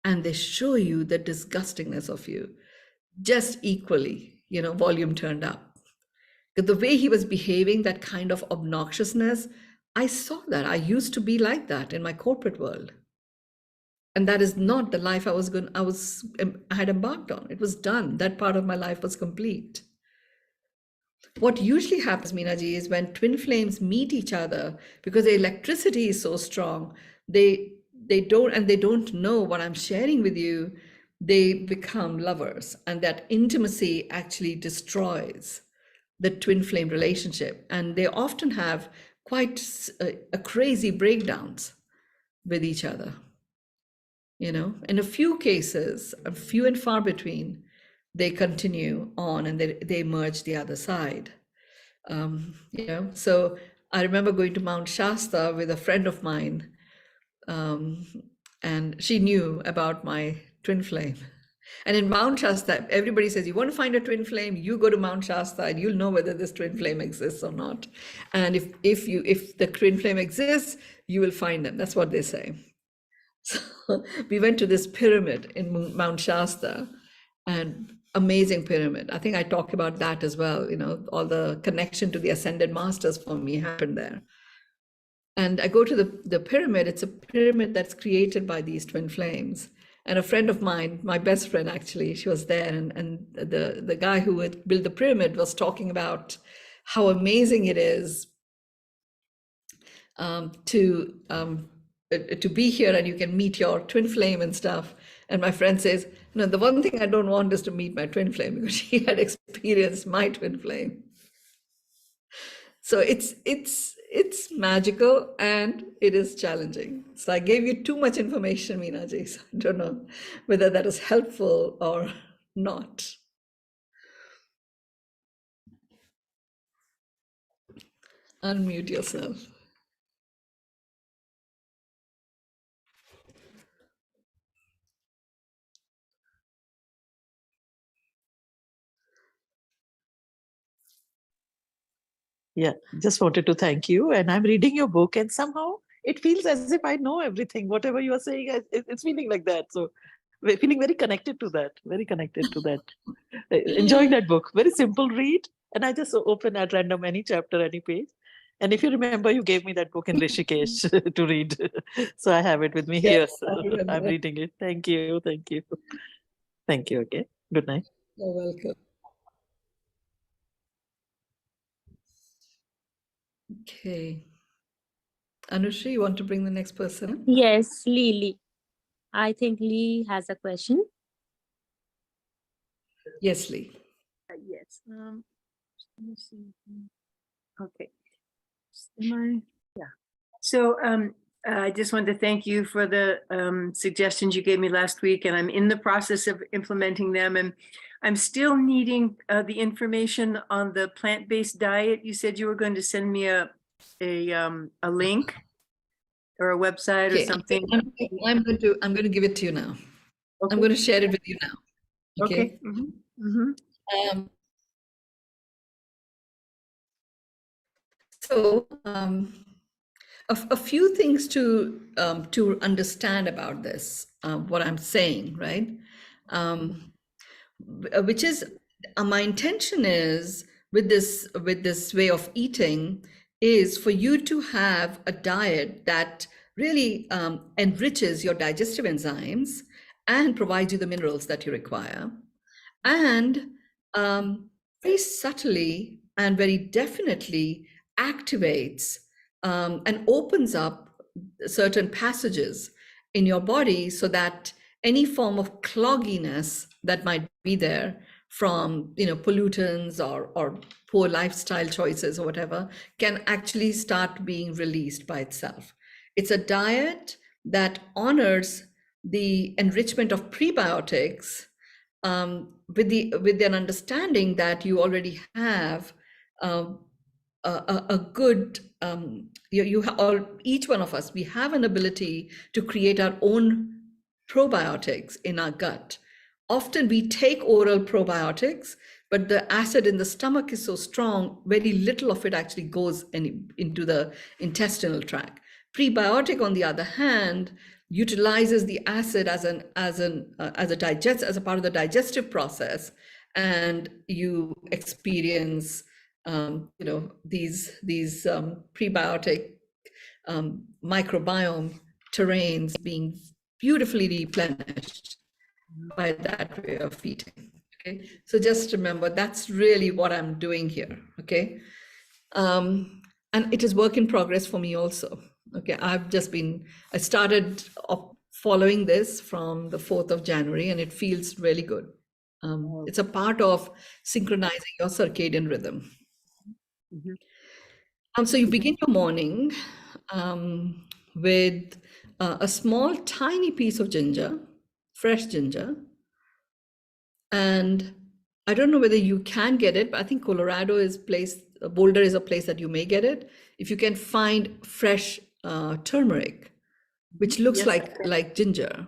and they show you the disgustingness of you, just equally, you know, volume turned up. The way he was behaving, that kind of obnoxiousness, I saw that. I used to be like that in my corporate world. And that is not the life I had embarked on. It was done. That part of my life was complete. What usually happens, Meenaji, is when twin flames meet each other, because the electricity is so strong, they don't know what I'm sharing with you, they become lovers. And that intimacy actually destroys the twin flame relationship. And they often have quite a crazy breakdowns with each other. You know, in a few cases, a few and far between, they continue on and they merge the other side. You know, so I remember going to Mount Shasta with a friend of mine, and she knew about my twin flame. And in Mount Shasta, everybody says, you want to find a twin flame, you go to Mount Shasta and you'll know whether this twin flame exists or not. And if the twin flame exists, you will find them. That's what they say. So we went to this pyramid in Mount Shasta, and amazing pyramid. I think I talk about that as well. You know, all the connection to the ascended masters for me happened there. And I go to the pyramid. It's a pyramid that's created by these twin flames. And a friend of mine, my best friend actually, she was there, and the guy who had built the pyramid was talking about how amazing it is to be here, and you can meet your twin flame and stuff. And my friend says, no, the one thing I don't want is to meet my twin flame, because she had experienced my twin flame. So it's magical and it is challenging. So I gave you too much information, Meenaji. So I don't know whether that is helpful or not. Unmute yourself. Yeah, just wanted to thank you. And I'm reading your book, and somehow it feels as if I know everything. Whatever you are saying, it's feeling like that. So we're feeling very connected to that. Very connected to that. Enjoying that book. Very simple read. And I just open at random any chapter, any page. And if you remember, you gave me that book in Rishikesh to read. So I have it with me here. Yes, I remember. I'm reading it. Thank you. Thank you. Thank you. Okay. Good night. You're welcome. Okay. Anushri, you want to bring the next person? Yes, Lee. I think Lee has a question. Yes, Lee. Yes. Let me see. Okay. Am I? Yeah. So I just wanted to thank you for the suggestions you gave me last week, and I'm in the process of implementing them. And I'm still needing the information on the plant-based diet. You said you were going to send me a link or a website or Okay, something. I'm going to give it to you now. Okay. I'm going to share it with you now. Okay. So a few things to understand about this, what I'm saying, right? Which is my intention is with this way of eating is for you to have a diet that really enriches your digestive enzymes and provides you the minerals that you require, and very subtly and very definitely activates and opens up certain passages in your body so that any form of clogginess that might be there from pollutants or poor lifestyle choices or whatever can actually start being released by itself. It's a diet that honors the enrichment of prebiotics with an understanding that you already have a good each one of us, we have an ability to create our own probiotics in our gut. Often we take oral probiotics, but the acid in the stomach is so strong, very little of it actually goes into the intestinal tract. Prebiotic, on the other hand, utilizes the acid as a part of the digestive process, and you experience these prebiotic microbiome terrains being beautifully replenished by that way of eating. Okay, so just remember that's really what I'm doing here. Okay, and it is work in progress for me also. Okay, I started following this from the 4th of January, and it feels really good. It's a part of synchronizing your circadian rhythm. So you begin your morning with a small, tiny piece of ginger, fresh ginger. And I don't know whether you can get it, but I think Boulder is a place that you may get it. If you can find fresh turmeric, which looks like ginger.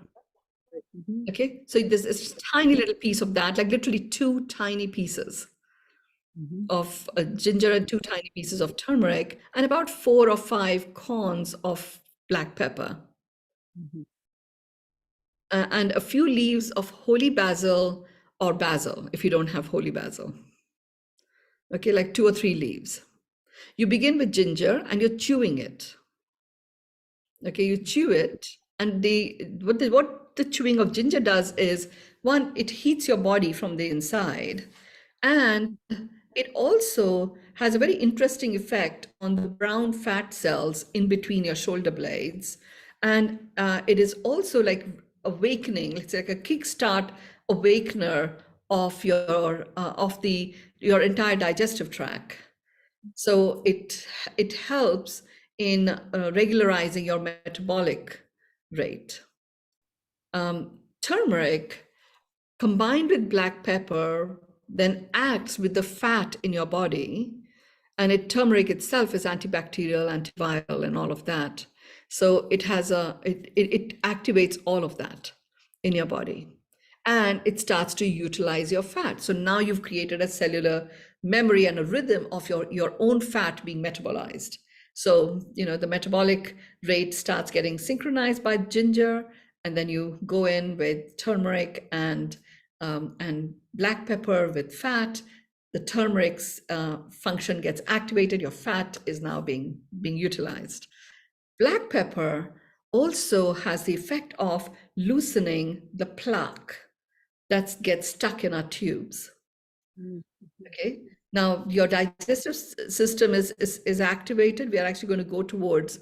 Okay, so there's this tiny little piece of that, like literally 2 tiny pieces of ginger and 2 tiny pieces of turmeric, and about 4 or 5 corns of black pepper. And a few leaves of holy basil or basil, if you don't have holy basil. Okay, like 2 or 3 leaves. You begin with ginger and you're chewing it. Okay, you chew it, and what the chewing of ginger does is, one, it heats your body from the inside, and it also has a very interesting effect on the brown fat cells in between your shoulder blades. And it is also like awakening, it's like a kickstart awakener of your entire digestive tract. So it helps in regularizing your metabolic rate. Turmeric combined with black pepper then acts with the fat in your body, and turmeric itself is antibacterial, antiviral, and all of that. So it activates all of that in your body, and it starts to utilize your fat. So now you've created a cellular memory and a rhythm of your own fat being metabolized. So the metabolic rate starts getting synchronized by ginger, and then you go in with turmeric and black pepper with fat. The turmeric's function gets activated. Your fat is now being utilized. Black pepper also has the effect of loosening the plaque that gets stuck in our tubes. Okay. Now your digestive system is activated. We are actually going to go towards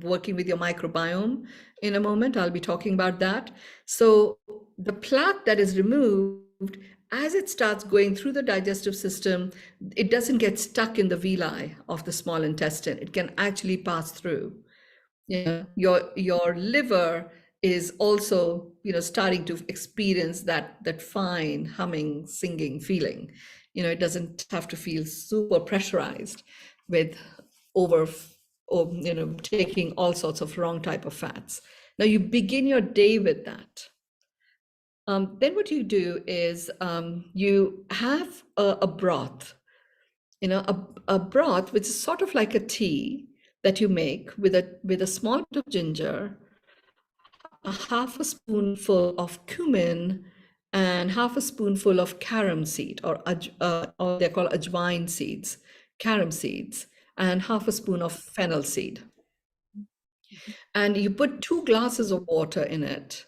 working with your microbiome in a moment. I'll be talking about that. So the plaque that is removed, as it starts going through the digestive system, it doesn't get stuck in the villi of the small intestine. It can actually pass through. Your liver is also starting to experience that fine humming, singing feeling. It doesn't have to feel super pressurized with taking all sorts of wrong type of fats. Now you begin your day with that. Then what you do is you have a broth, a broth which is sort of like a tea that you make with a small bit of ginger, a half a spoonful of cumin, and half a spoonful of carom seed, or they're called ajwain seeds, carom seeds, and half a spoon of fennel seed. And you put 2 glasses of water in it.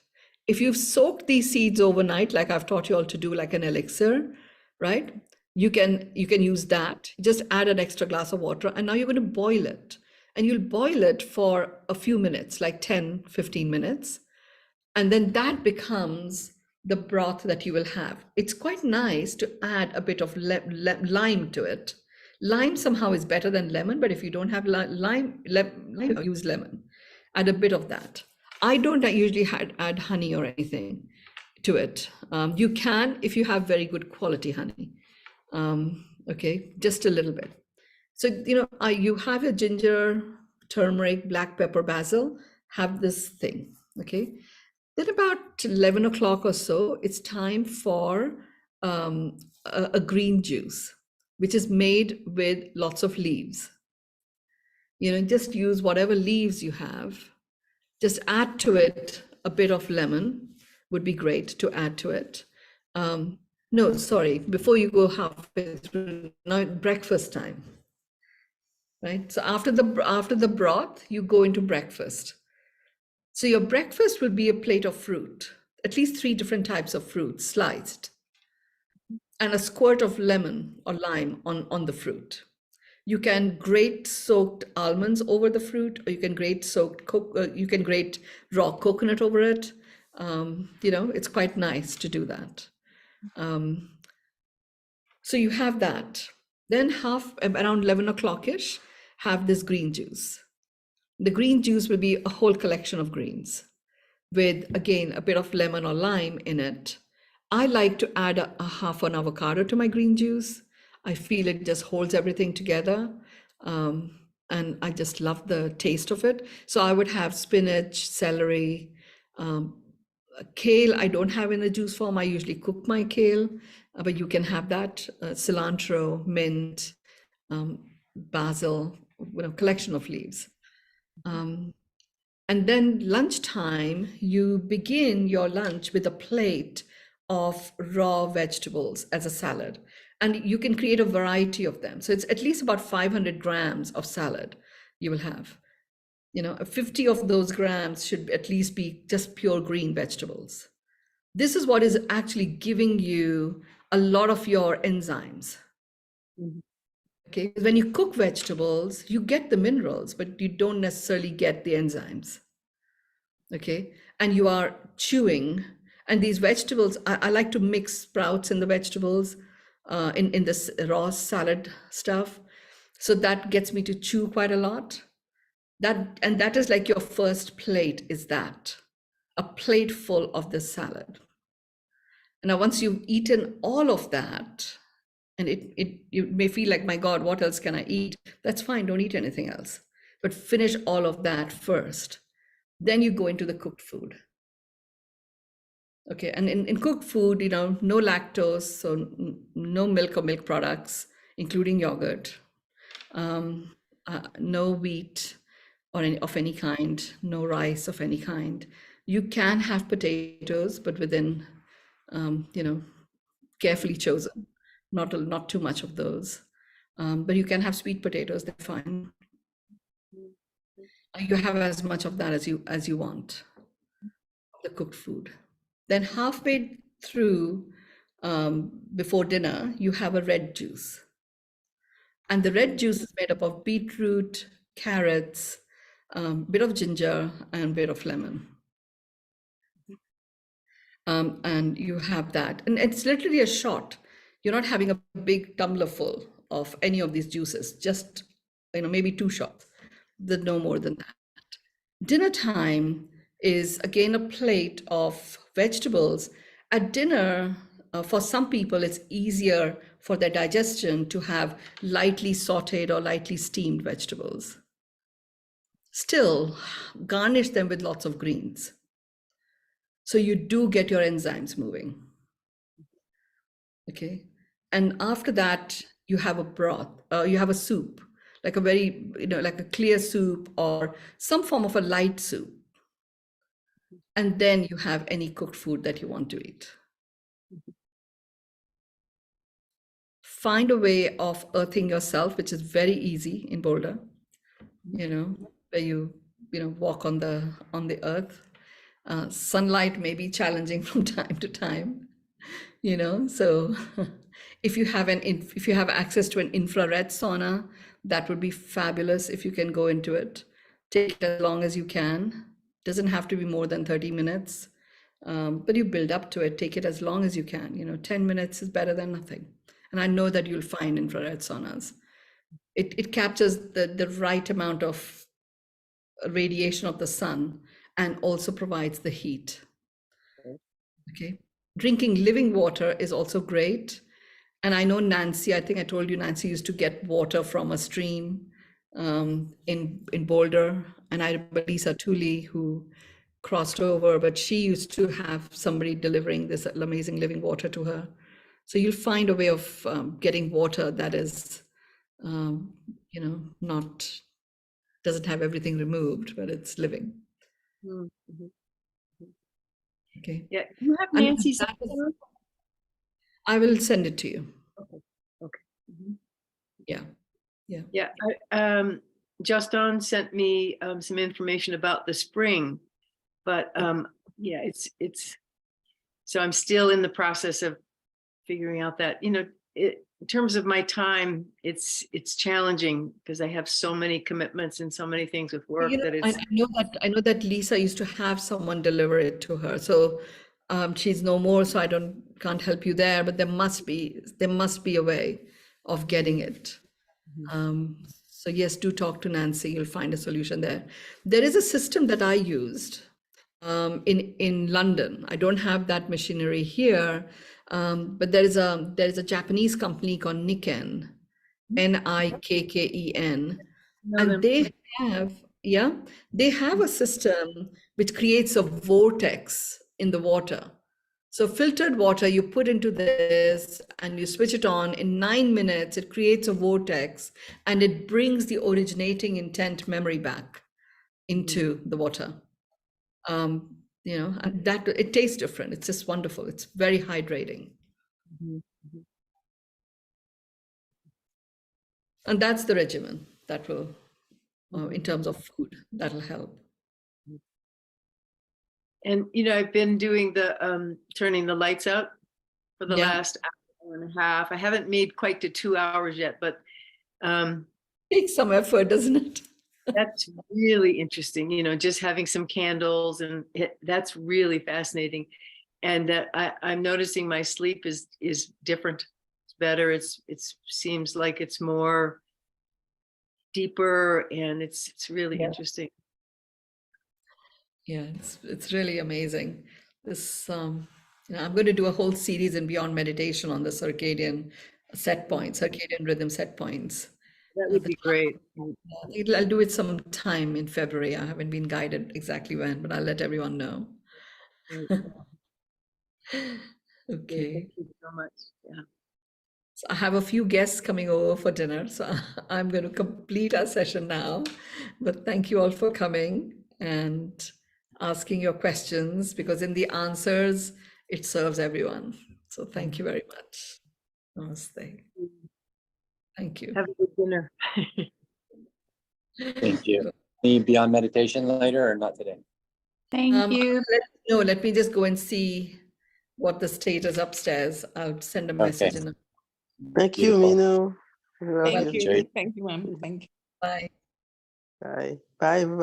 If you've soaked these seeds overnight, like I've taught you all to do, like an elixir, right? You can use that. Just add an extra glass of water, and now you're going to boil it. And you'll boil it for a few minutes, like 10, 15 minutes. And then that becomes the broth that you will have. It's quite nice to add a bit of lime to it. Lime somehow is better than lemon, but if you don't have lime, use lemon. Add a bit of that. I don't usually add honey or anything to it. You can if you have very good quality honey. Okay, just a little bit. So, you have your ginger, turmeric, black pepper, basil, have this thing, okay? Then about 11 o'clock or so, it's time for a green juice, which is made with lots of leaves. Just use whatever leaves you have. Just add to it a bit of lemon, would be great to add to it. No, sorry, before you go halfway through, now breakfast time, right? So after the broth, you go into breakfast. So your breakfast will be a plate of fruit, at least 3 different types of fruit sliced, and a squirt of lemon or lime on the fruit. You can grate soaked almonds over the fruit, or you can grate raw coconut over it. It's quite nice to do that. So you have that. Then around 11 o'clock-ish, have this green juice. The green juice will be a whole collection of greens with, again, a bit of lemon or lime in it. I like to add a half an avocado to my green juice. I feel it just holds everything together. And I just love the taste of it. So I would have spinach, celery, kale. I don't have in the juice form. I usually cook my kale, but you can have that, cilantro, mint, basil, collection of leaves. And then lunchtime, you begin your lunch with a plate of raw vegetables as a salad. And you can create a variety of them. So it's at least about 500 grams of salad you will have. 50 of those grams should at least be just pure green vegetables. This is what is actually giving you a lot of your enzymes. Mhm. Okay, when you cook vegetables, you get the minerals, but you don't necessarily get the enzymes. Okay, and you are chewing, and these vegetables, I like to mix sprouts in the vegetables, in this raw salad stuff. So that gets me to chew quite a lot. That is like your first plate, is that a plate full of this salad. And now once you've eaten all of that, and you may feel like, my God, what else can I eat? That's fine, don't eat anything else. But finish all of that first. Then you go into the cooked food. Okay, and in cooked food, no lactose, so no milk or milk products, including yogurt, no wheat or of any kind, no rice of any kind. You can have potatoes, but within, carefully chosen, not too much of those. But you can have sweet potatoes, they're fine. You have as much of that as you want, the cooked food. Then halfway through, before dinner, you have a red juice. And the red juice is made up of beetroot, carrots, bit of ginger, and bit of lemon. And you have that. And it's literally a shot. You're not having a big tumbler full of any of these juices, just maybe 2 shots, no more than that. Dinner time is again a plate of vegetables. At dinner, for some people, it's easier for their digestion to have lightly sauteed or lightly steamed vegetables. Still, garnish them with lots of greens. So you do get your enzymes moving. Okay. And after that, you have a broth, you have a soup, like a very, like a clear soup or some form of a light soup. And then you have any cooked food that you want to eat. Find a way of earthing yourself, which is very easy in Boulder, where you walk on the earth. Sunlight may be challenging from time to time, so if you have access to an infrared sauna, that would be fabulous. If you can go into it, take it as long as you can. Doesn't have to be more than 30 minutes, but you build up to it. Take it as long as you can. 10 minutes is better than nothing. And I know that you'll find infrared saunas. It captures the right amount of radiation of the sun and also provides the heat. Okay. Drinking living water is also great. And I know Nancy, I think I told you Nancy used to get water from a stream in Boulder. And I remember Lisa Tooley, who crossed over, but she used to have somebody delivering this amazing living water to her. So you'll find a way of getting water that is, doesn't have everything removed, but it's living. Mhm. Okay. Yeah, you have And Nancy's. that is, I will send it to you. Okay. Mhm. Yeah. Yeah. Yeah. Justin sent me some information about the spring, but yeah, it's so I'm still in the process of figuring out that, in terms of my time, it's challenging because I have so many commitments and so many things with work that I it's. I know that Lisa used to have someone deliver it to her. So she's no more, so I can't help you there, but there must be a way of getting it. So yes, do talk to Nancy. You'll find a solution there. There is a system that I used in London. I don't have that machinery here, but there is a Japanese company called Nikken, Nikken, and they have a system which creates a vortex in the water. So filtered water you put into this and you switch it on. In 9 minutes, it creates a vortex and it brings the originating intent memory back into the water. And that it tastes different. It's just wonderful. It's very hydrating. And that's the regimen that will, in terms of food, that'll help. And I've been doing the turning the lights out for the last hour 1.5. I haven't made quite to 2 hours yet, but Takes some effort, doesn't it? that's really interesting. Just having some candles, and that's really fascinating. And I'm noticing my sleep is different. It's better. It seems like it's more deeper, and it's really interesting. Yeah, it's really amazing. This I'm going to do a whole series in Beyond Meditation on the circadian rhythm set points. That would be great. I'll do it some time in February. I haven't been guided exactly when, but I'll let everyone know. Okay. Thank you so much. Yeah. So I have a few guests coming over for dinner, so I'm going to complete our session now. But thank you all for coming and asking your questions, because in the answers, it serves everyone. So thank you very much. Namaste. Thank you. Have a good dinner. Thank you. Any Beyond Meditation later or not today? Thank you. Let me just go and see what the state is upstairs. I'll send a message. Okay. Thank you, Beautiful. Mynoo. We love Thank you. you. Thank you, ma'am. Thank you. Bye. Bye. Bye.